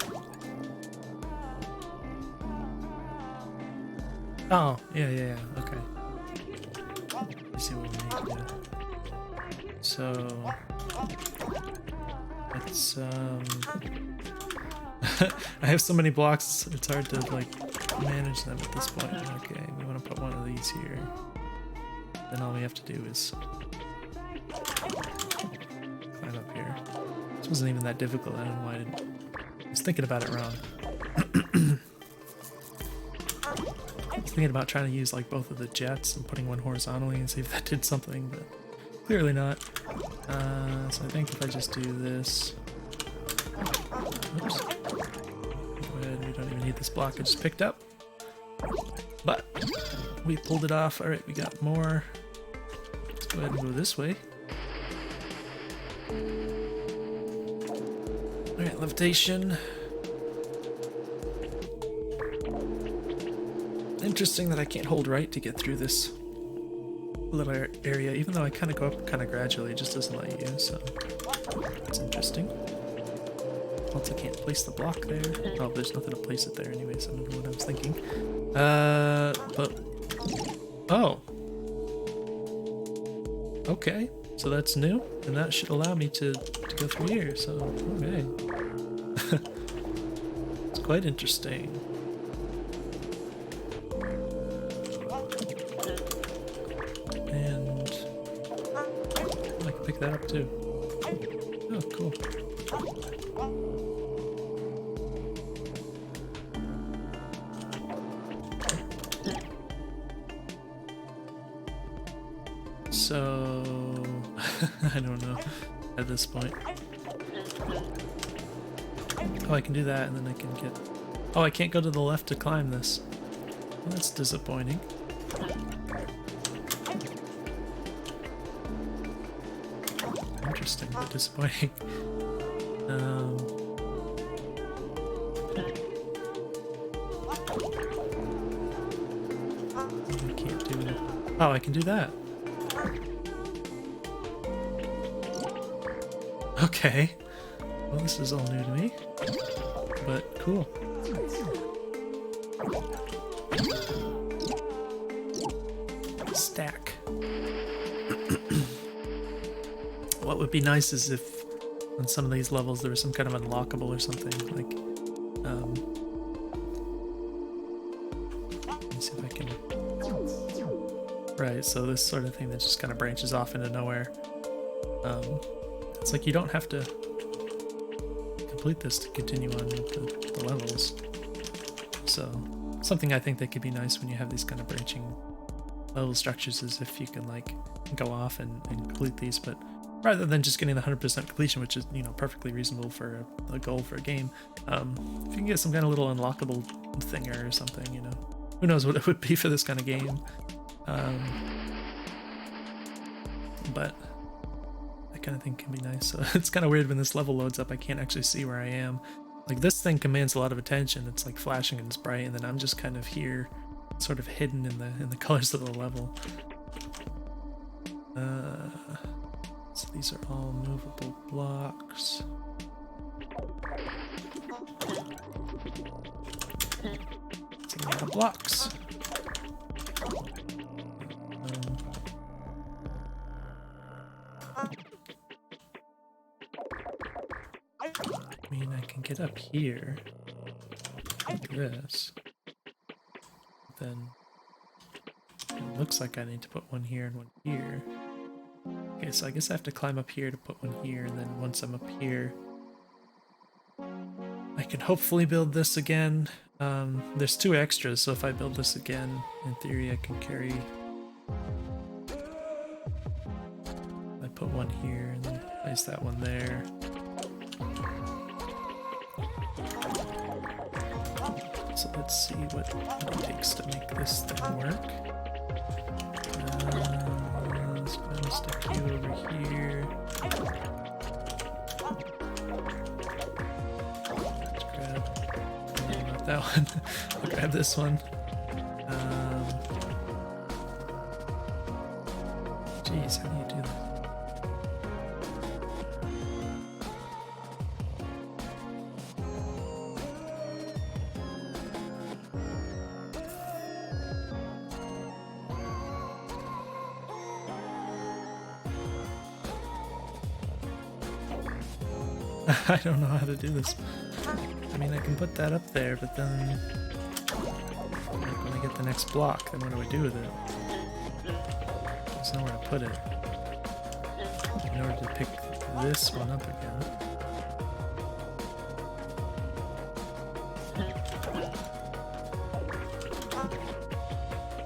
Oh, yeah, okay. Let's see what we need to do. So, it's, I have so many blocks, it's hard to, like, manage them at this point. Okay, we want to put one of these here. Then all we have to do is climb up here. This wasn't even that difficult, I don't know why I didn't. I was thinking about it wrong. I was thinking about trying to use like both of the jets and putting one horizontally and see if that did something, but clearly not. So I think if I just do this. Oops. Go ahead, we don't even need this block I just picked up. But we pulled it off. Alright, we got more. Let's go ahead and go this way. Alright, levitation. Interesting that I can't hold right to get through this little area, even though I kind of go up kind of gradually, it just doesn't let you, so that's interesting. Also can't place the block there. Oh, there's nothing to place it there anyway, so I don't know what I was thinking. But... Oh! Okay, so that's new, and that should allow me to go through here, so okay. It's quite interesting. And I can pick that up too. Oh, cool. So I don't know at this point. Oh, I can do that and then I can get... Oh, I can't go to the left to climb this. Well, that's disappointing. Interesting, but disappointing. I can't do it. Oh, I can do that. Okay. Well, this is all new to me, but cool. Stack. What would be nice is if on some of these levels there was some kind of unlockable or something, like, let me see if I can, right, so this sort of thing that just kind of branches off into nowhere. It's like you don't have to complete this to continue on with the levels. So something I think that could be nice when you have these kind of branching level structures is if you can like go off and complete these, but rather than just getting the 100% completion, which is, you know, perfectly reasonable for a goal for a game, if you can get some kind of little unlockable thinger or something, you know, who knows what it would be for this kind of game. But that kind of thing can be nice. So it's kind of weird when this level loads up, I can't actually see where I am. Like, this thing commands a lot of attention. It's like flashing and it's bright, and then I'm just kind of here, sort of hidden in the colors of the level. So these are all movable blocks. It's a lot of blocks. I mean, I can get up here like this. Then it looks like I need to put one here and one here. Okay, so I guess I have to climb up here to put one here, and then once I'm up here, I can hopefully build this again. There's 2 extras, so if I build this again, in theory I can carry... I put one here, and then place that one there. So let's see what it takes to make this thing work. Let's go and stick you over here. Let's grab... no, not that one. I'll grab this one. Jeez, how do you do that? I don't know how to do this. I mean, I can put that up there, but then like when I get the next block, then what do I do with it? There's nowhere to put it. In order to pick this one up again.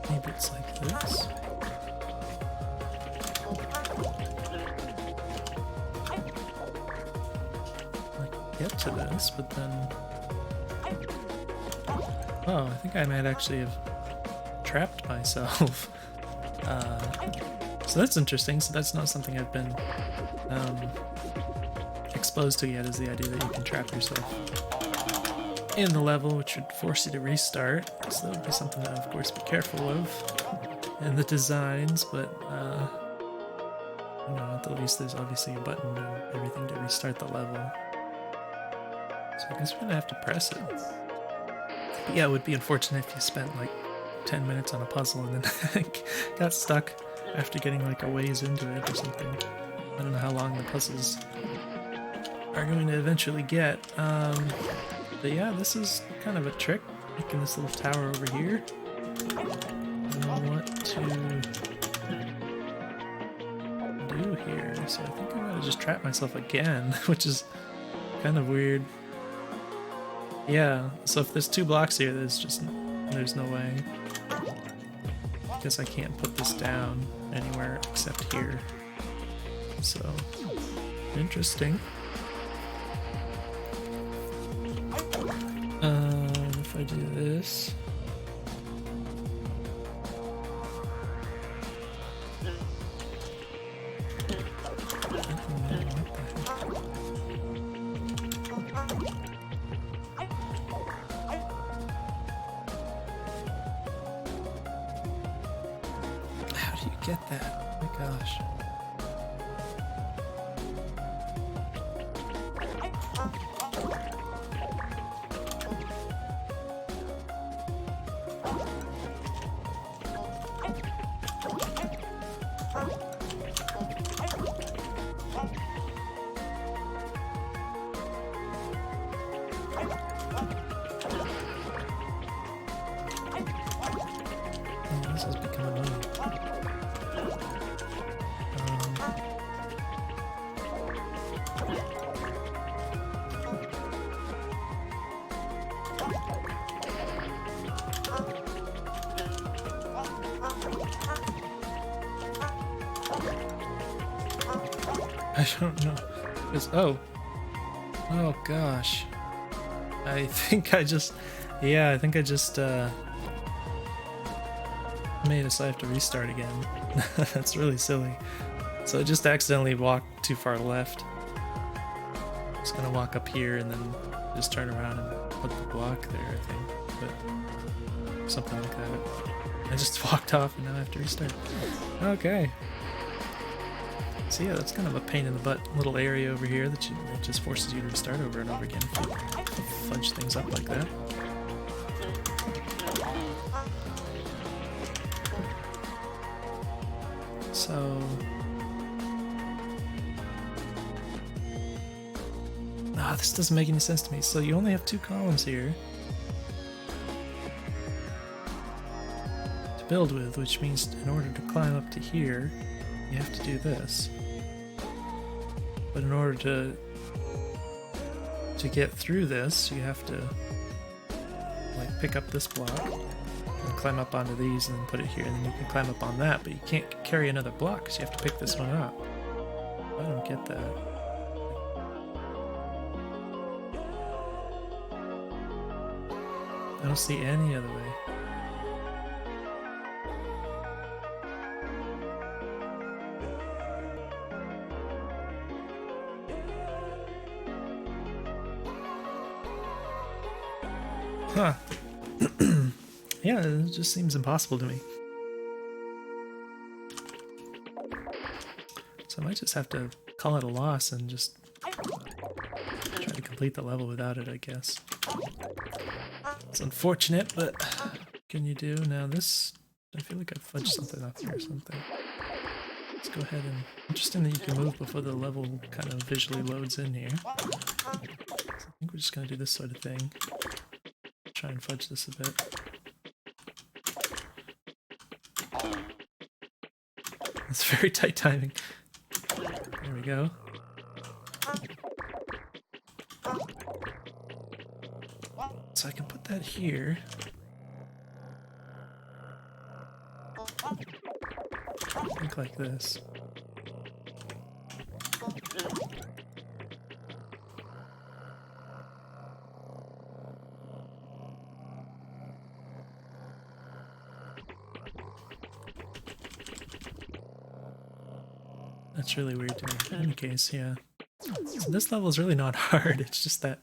Maybe it's like this. Get to this, but then... oh, I think I might actually have trapped myself. So that's interesting. So that's not something I've been exposed to yet, is the idea that you can trap yourself in the level, which would force you to restart. So that would be something that, of course, be careful of in the designs, but you know, at the least there's obviously a button and everything to restart the level. So I guess we're gonna have to press it. But yeah, it would be unfortunate if you spent like 10 minutes on a puzzle and then got stuck after getting like a ways into it or something. I don't know how long the puzzles are going to eventually get. But yeah, this is kind of a trick, making this little tower over here. I don't know what to do here, so I think I'm gonna just trap myself again, which is kind of weird. Yeah, so if there's 2 blocks here, there's no way. I guess I can't put this down anywhere except here. So, interesting. If I do this... how do you get that? Oh my gosh. I don't know. Oh. Oh gosh. I think I just... Yeah, I think I just made us have to restart again. That's really silly. So I just accidentally walked too far left. Just gonna walk up here and then just turn around and put the block there, I think. But something like that. I just walked off and now I have to restart. Okay. So yeah, that's kind of a pain in the butt little area over here that just forces you to restart over and over again if you fudge things up like that. So... Ah, this doesn't make any sense to me. So you only have 2 columns here to build with, which means in order to climb up to here, you have to do this. But in order to get through this, you have to like pick up this block and climb up onto these and then put it here, and then you can climb up on that, but you can't carry another block because you have to pick this one up. I don't get that. I don't see any other way. Huh. Yeah, it just seems impossible to me. So I might just have to call it a loss and just try to complete the level without it, I guess. It's unfortunate, but what can you do? Now this, I feel like I fudged something up here or something. Let's go ahead and... Interesting that you can move before the level kind of visually loads in here. So I think we're just going to do this sort of thing. Try and fudge this a bit. It's very tight timing. There we go. So I can put that here. I think like this. That's really weird to me. In any case, yeah. So this level is really not hard, it's just that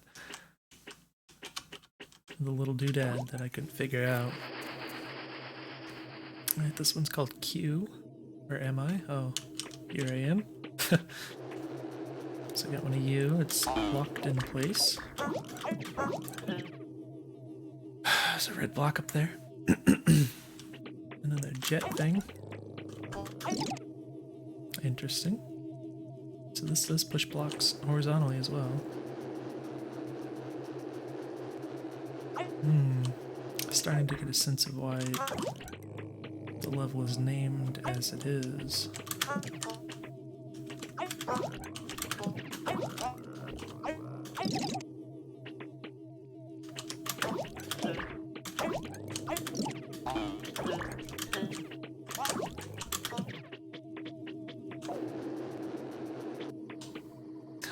the little doodad that I couldn't figure out. Alright, this one's called Q. Where am I? Oh, here I am. So I got one of you, it's locked in place. There's a red block up there. Another jet thing. Interesting. So this does push blocks horizontally as well. Starting to get a sense of why the level is named as it is.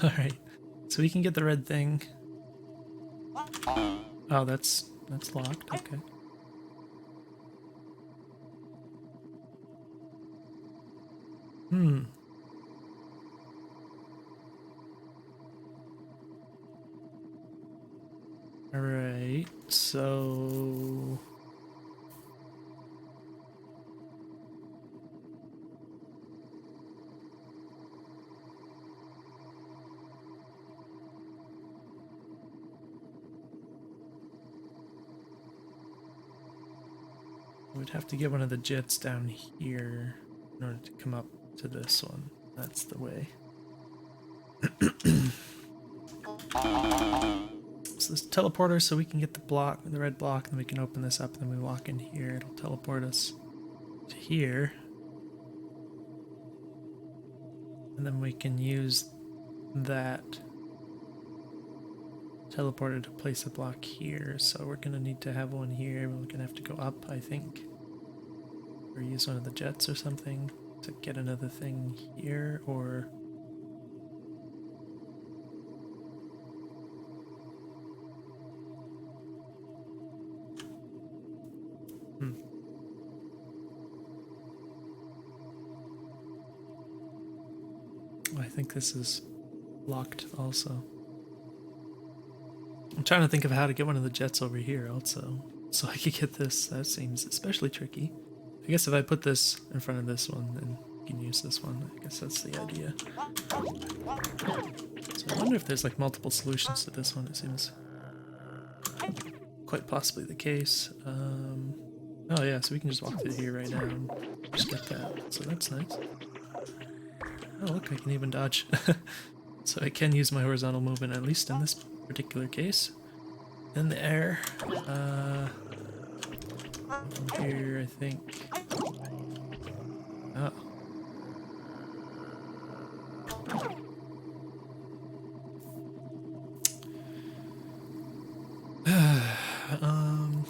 Alright, so we can get the red thing. Oh, that's locked, okay. Alright, so... We'd have to get one of the jets down here in order to come up to this one. That's the way. So this teleporter, so we can get the block, the red block, and then we can open this up, and then we walk in here. It'll teleport us to here. And then we can use that teleporter to place a block here. So we're gonna need to have one here. We're gonna have to go up, I think. Or use one of the jets or something to get another thing here, or Hmm. I think this is locked also. I'm trying to think of how to get one of the jets over here also, so I could get this. That seems especially tricky. I guess if I put this in front of this one, then you can use this one. I guess that's the idea. So I wonder if there's like multiple solutions to this one. It seems quite possibly the case. Oh yeah, so we can just walk through here right now and just get that. So that's nice. Oh look, I can even dodge. So I can use my horizontal movement, at least in this particular case. In the air. From here, I think. Oh. um.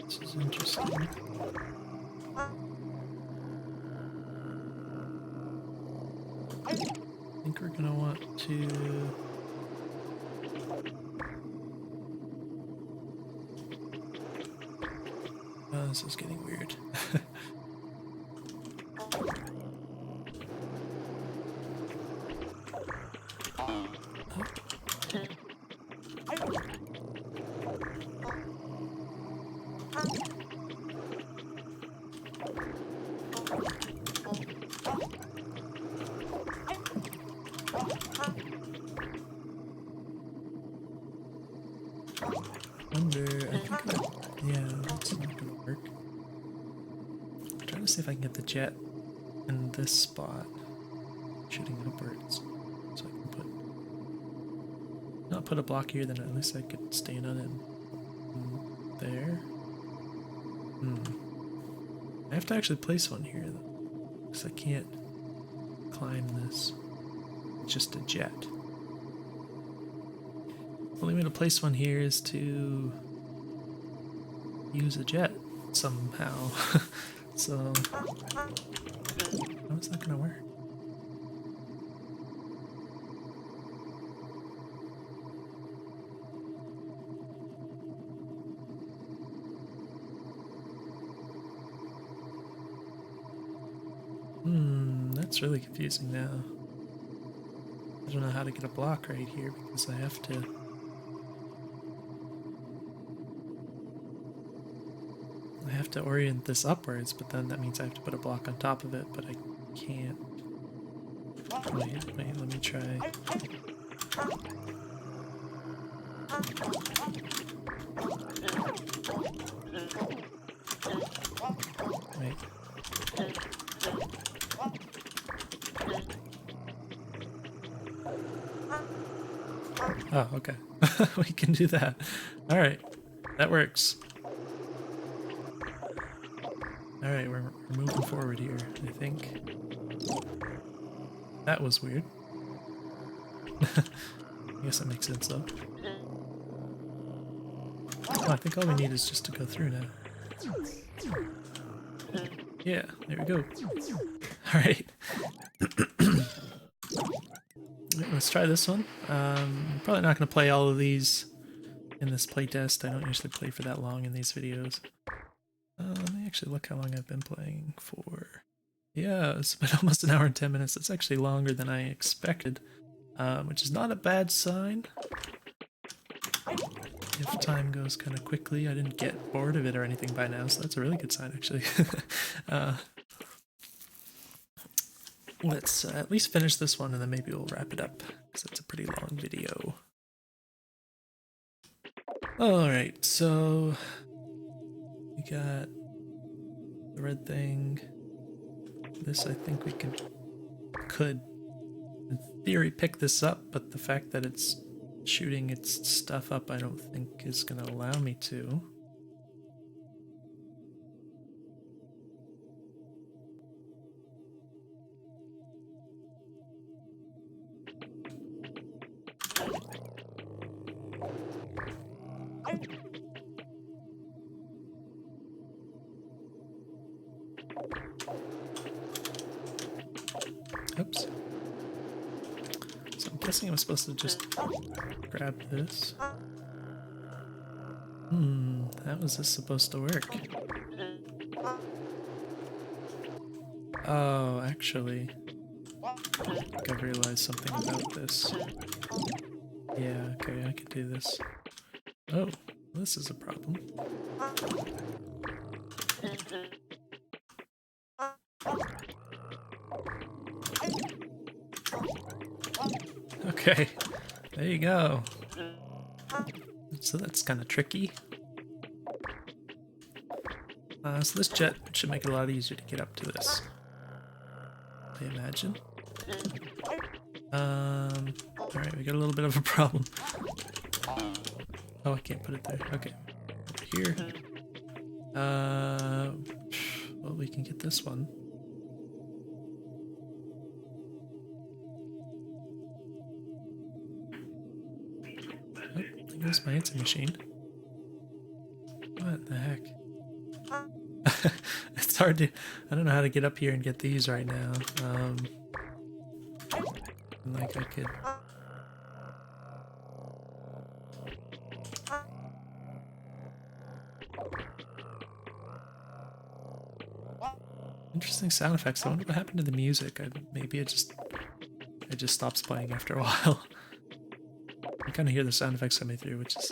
This is interesting. I think we're gonna want to. Oh, this is getting weird. Wonder, I think yeah, that's not gonna work. I'm trying to see if I can get the jet in this spot, shooting upwards. So I can put, not put a block here, then at least I could stand on it there. I have to actually place one here though, because I can't climb this. It's just a jet. The only way to place one here is to use a jet somehow. So, how is that gonna work? That's really confusing now. I don't know how to get a block right here because I have to. I have to orient this upwards, but then that means I have to put a block on top of it, but I can't. Wait, let me try. Wait. Oh, okay. We can do that. Alright. That works. Alright, we're moving forward here, I think. That was weird. I guess that makes sense though. Oh, I think all we need is just to go through now. Yeah, there we go. Alright. Let's try this one. Probably not going to play all of these in this playtest. I don't usually play for that long in these videos. Let me actually look how long I've been playing for. Yeah, it's been almost an hour and 10 minutes. That's actually longer than I expected, which is not a bad sign. If time goes kind of quickly, I didn't get bored of it or anything by now, so that's a really good sign, actually. Let's at least finish this one, and then maybe we'll wrap it up, because it's a pretty long video. Alright, so we got the red thing. This, I think we could, in theory, pick this up, but the fact that it's shooting its stuff up, I don't think is going to allow me to. guessing I'm supposed to just grab this. How is this supposed to work? Oh, actually, I think I've realized something about this. Yeah, okay, I can do this. Oh, this is a problem. Okay, there you go. So that's kind of tricky. So this jet should make it a lot easier to get up to this, I imagine. Alright, we got a little bit of a problem. Oh, I can't put it there. Okay. Over here. Well, we can get this one. Oh, there goes my answer machine. What the heck? It's hard to... I don't know how to get up here and get these right now. Like I could... Interesting sound effects. I wonder what happened to the music. Maybe it just stops playing after a while. I kind of hear the sound effects coming through, which is...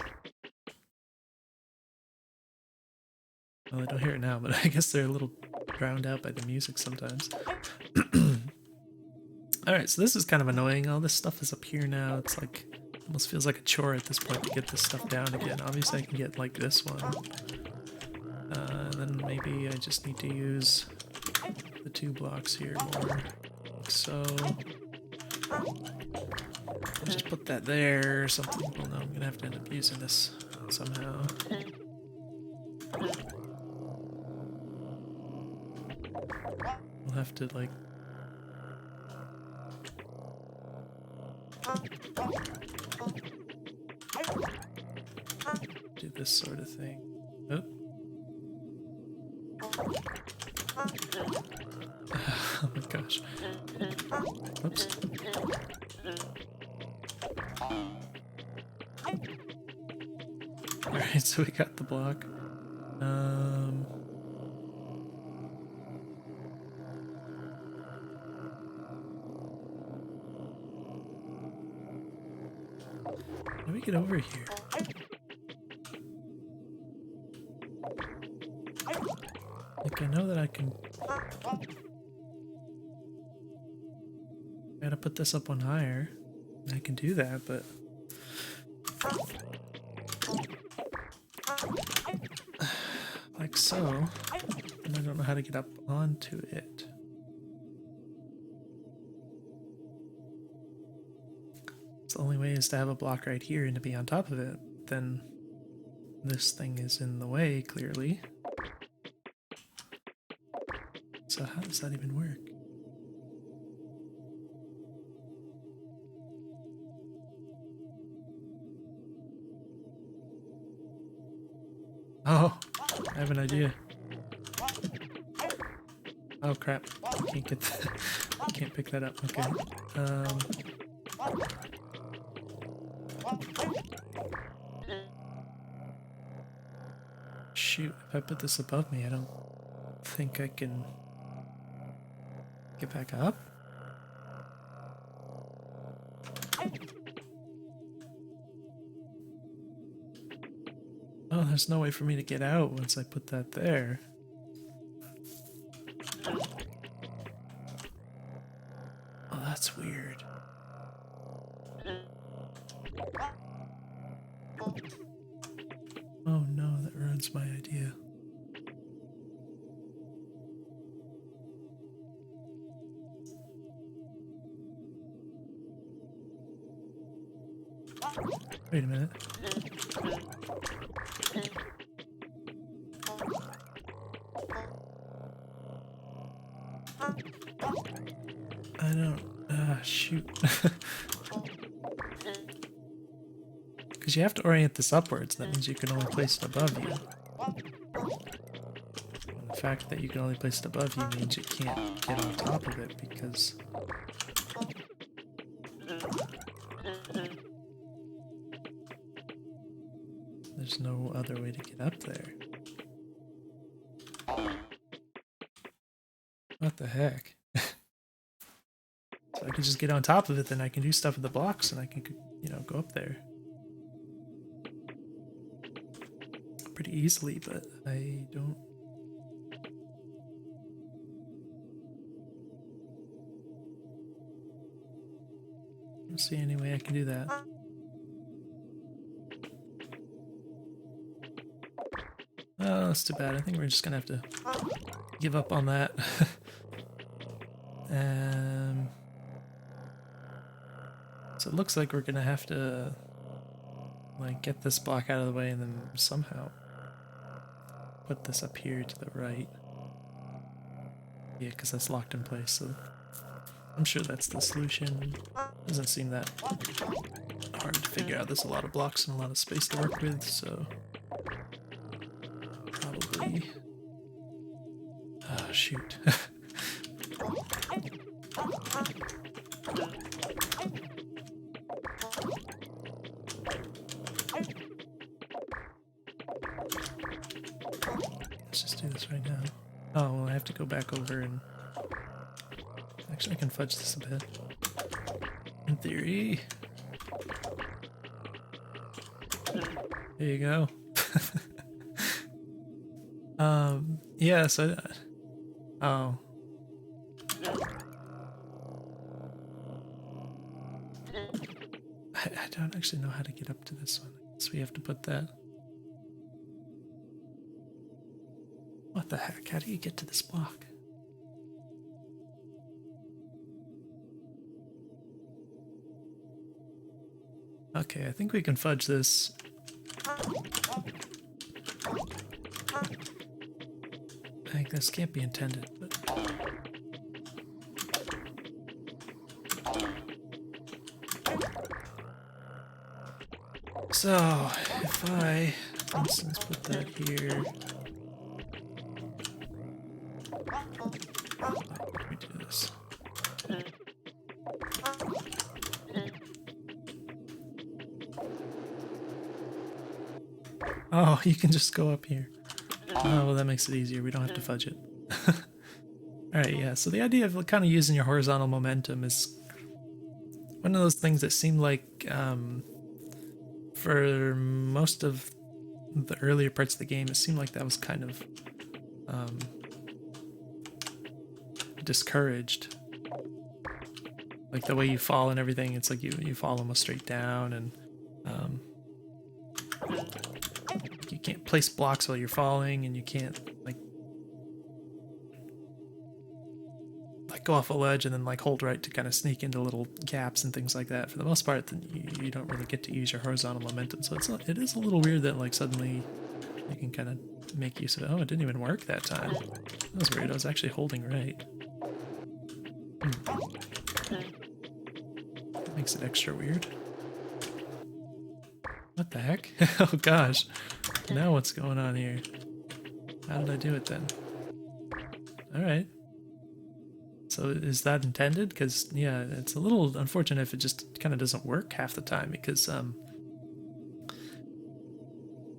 Well, I don't hear it now, but I guess they're a little drowned out by the music sometimes. Alright, so this is kind of annoying. All this stuff is up here now. It's like, almost feels like a chore at this point to get this stuff down again. Obviously I can get like this one. Then maybe I just need to use the 2 blocks here more. Like so. I'll just put that there or something. Well, no, I'm gonna have to end up using this somehow. We'll have to like... do this sort of thing. Oh. Oh my gosh. Oops. Alright, so we got the block. How do we get over here? Like, I know that I can... Gotta put this up one higher. I can do that, but... like so. And I don't know how to get up onto it. So the only way is to have a block right here and to be on top of it. Then this thing is in the way, clearly. So how does that even work? Oh, I have an idea. Oh crap! I can't get that. I can't pick that up. Okay. Shoot! If I put this above me, I don't think I can get back up. Oh, there's no way for me to get out once I put that there. Oh, that's weird. Oh no, that ruins my idea. Wait a minute. I don't... shoot. Because you have to orient this upwards, that means you can only place it above you. And the fact that you can only place it above you means you can't get on top of it because... There's no other way to get up there. What the heck? So I could just get on top of it, then I can do stuff with the blocks and I can, you know, go up there pretty easily, but I don't see any way I can do that. Oh, that's too bad. I think we're just gonna have to give up on that. So it looks like we're gonna have to like get this block out of the way and then somehow put this up here to the right. Yeah, because that's locked in place, so I'm sure that's the solution. Doesn't seem that hard to figure out. There's a lot of blocks and a lot of space to work with, so probably... Oh, shoot. Let's just do this right now. Oh, well, I have to go back over and... Actually, I can fudge this a bit. In theory. There you go. Yeah, so... Oh. I don't actually know how to get up to this one. So we have to put that... What the heck? How do you get to this block? Okay, I think we can fudge this. I think this can't be intended, but... So, if I, for instance, put that here... Let me do this. Oh, you can just go up here. Oh, well, that makes it easier. We don't have to fudge it. Alright, yeah, so the idea of kind of using your horizontal momentum is one of those things that seem like, for most of the earlier parts of the game, it seemed like that was kind of discouraged. Like the way you fall and everything, it's like you fall almost straight down, and you can't place blocks while you're falling, and you can't like go off a ledge and then like hold right to kind of sneak into little gaps and things like that. For the most part, then you don't really get to use your horizontal momentum, so it is a little weird that like suddenly you can kind of make use of it. Oh, it didn't even work that time. That was weird. I was actually holding right. That makes it extra weird. What the heck? Oh gosh. Now what's going on here? How did I do it then? Alright. So is that intended? Because, yeah, it's a little unfortunate if it just kind of doesn't work half the time, because,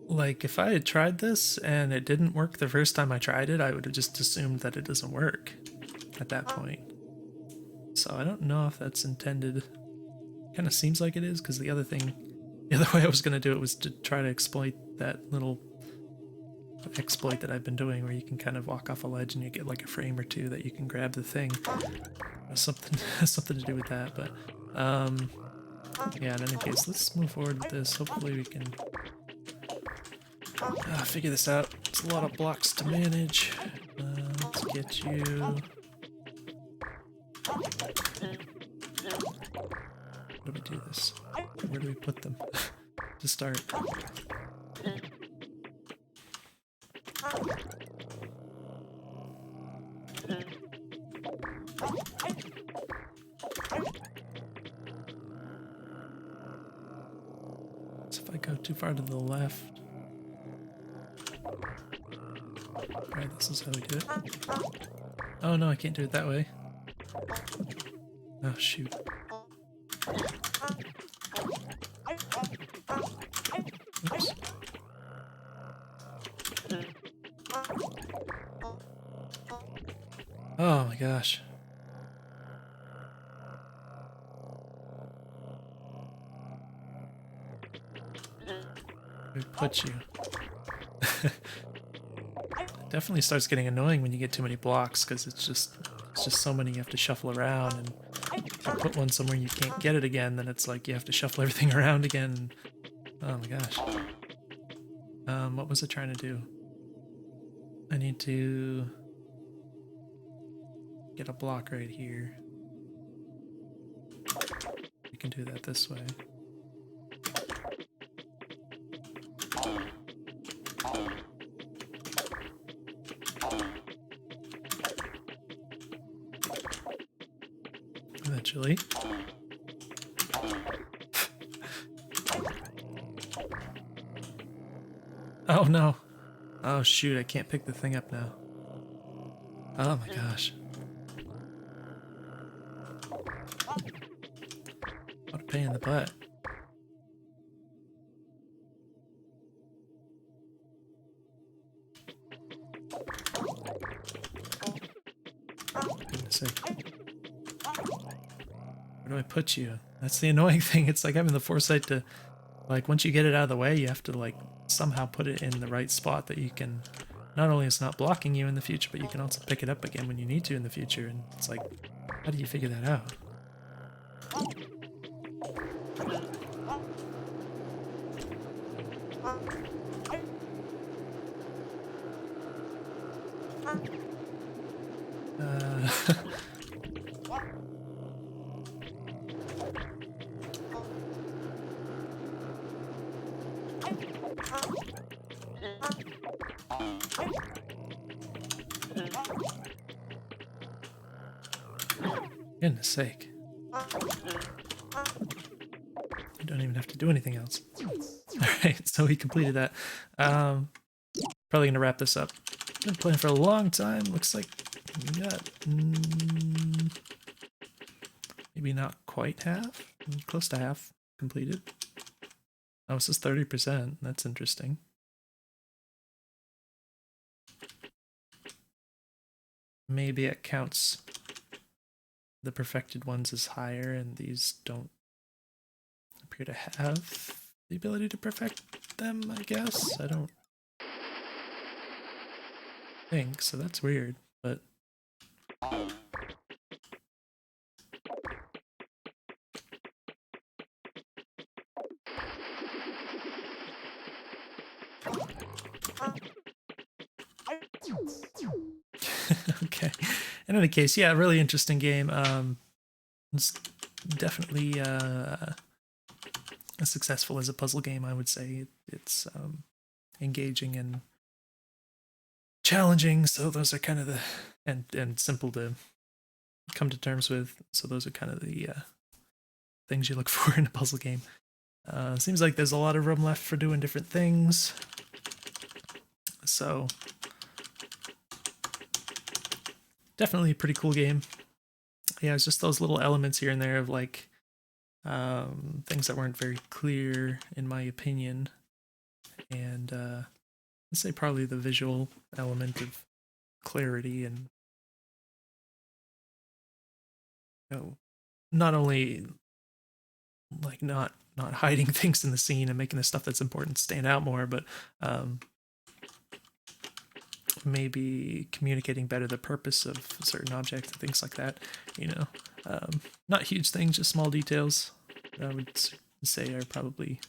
like, if I had tried this and it didn't work the first time I tried it, I would have just assumed that it doesn't work at that point. So I don't know if that's intended. Kind of seems like it is, because the other way I was going to do it was to try to exploit that little exploit that I've been doing, where you can kind of walk off a ledge and you get like a frame or two that you can grab the thing. Something to do with that, but yeah, in any case, let's move forward with this. Hopefully we can figure this out. It's a lot of blocks to manage. Let's get you... How do we do this? Where do we put them to start? So if I go too far to the left... Alright, this is how we do it. Oh no, I can't do it that way. Oh shoot. Oh my gosh. Where put you? Definitely starts getting annoying when you get too many blocks because it's just so many you have to shuffle around, and if you put one somewhere and you can't get it again, then it's like you have to shuffle everything around again. Oh my gosh. What was I trying to do? I need to get a block right here. We can do that this way. Eventually. Oh no. Oh shoot, I can't pick the thing up now. Oh my gosh. What a pain in the butt. Goodness sake. Where do I put you? That's the annoying thing. It's like having the foresight to, like, once you get it out of the way, you have to, like, somehow put it in the right spot that you can, not only it's not blocking you in the future, but you can also pick it up again when you need to in the future. And it's like, how do you figure that out? Goodness sake. You don't even have to do anything else. Alright, so we completed that. Probably gonna wrap this up. Been playing for a long time. Looks like we got maybe not quite half, close to half completed. Oh, this is 30%. That's interesting. Maybe it counts the perfected ones as higher, and these don't appear to have the ability to perfect them, I guess. I don't think, so that's weird, but okay. In any case, yeah, really interesting game. It's definitely as successful as a puzzle game, I would say. It's engaging and challenging, so those are kind of the and simple to come to terms with. So those are kind of the things you look for in a puzzle game. Seems like there's a lot of room left for doing different things. So definitely a pretty cool game. Yeah, it's just those little elements here and there of like things that weren't very clear in my opinion. And I'd say probably the visual element of clarity and, you know, not only like not hiding things in the scene and making the stuff that's important stand out more, but maybe communicating better the purpose of certain objects and things like that. You know, not huge things, just small details I would say are probably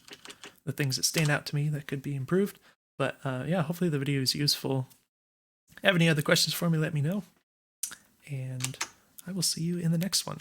the things that stand out to me that could be improved. But yeah, hopefully the video is useful. Have any other questions for me, let me know. And I will see you in the next one.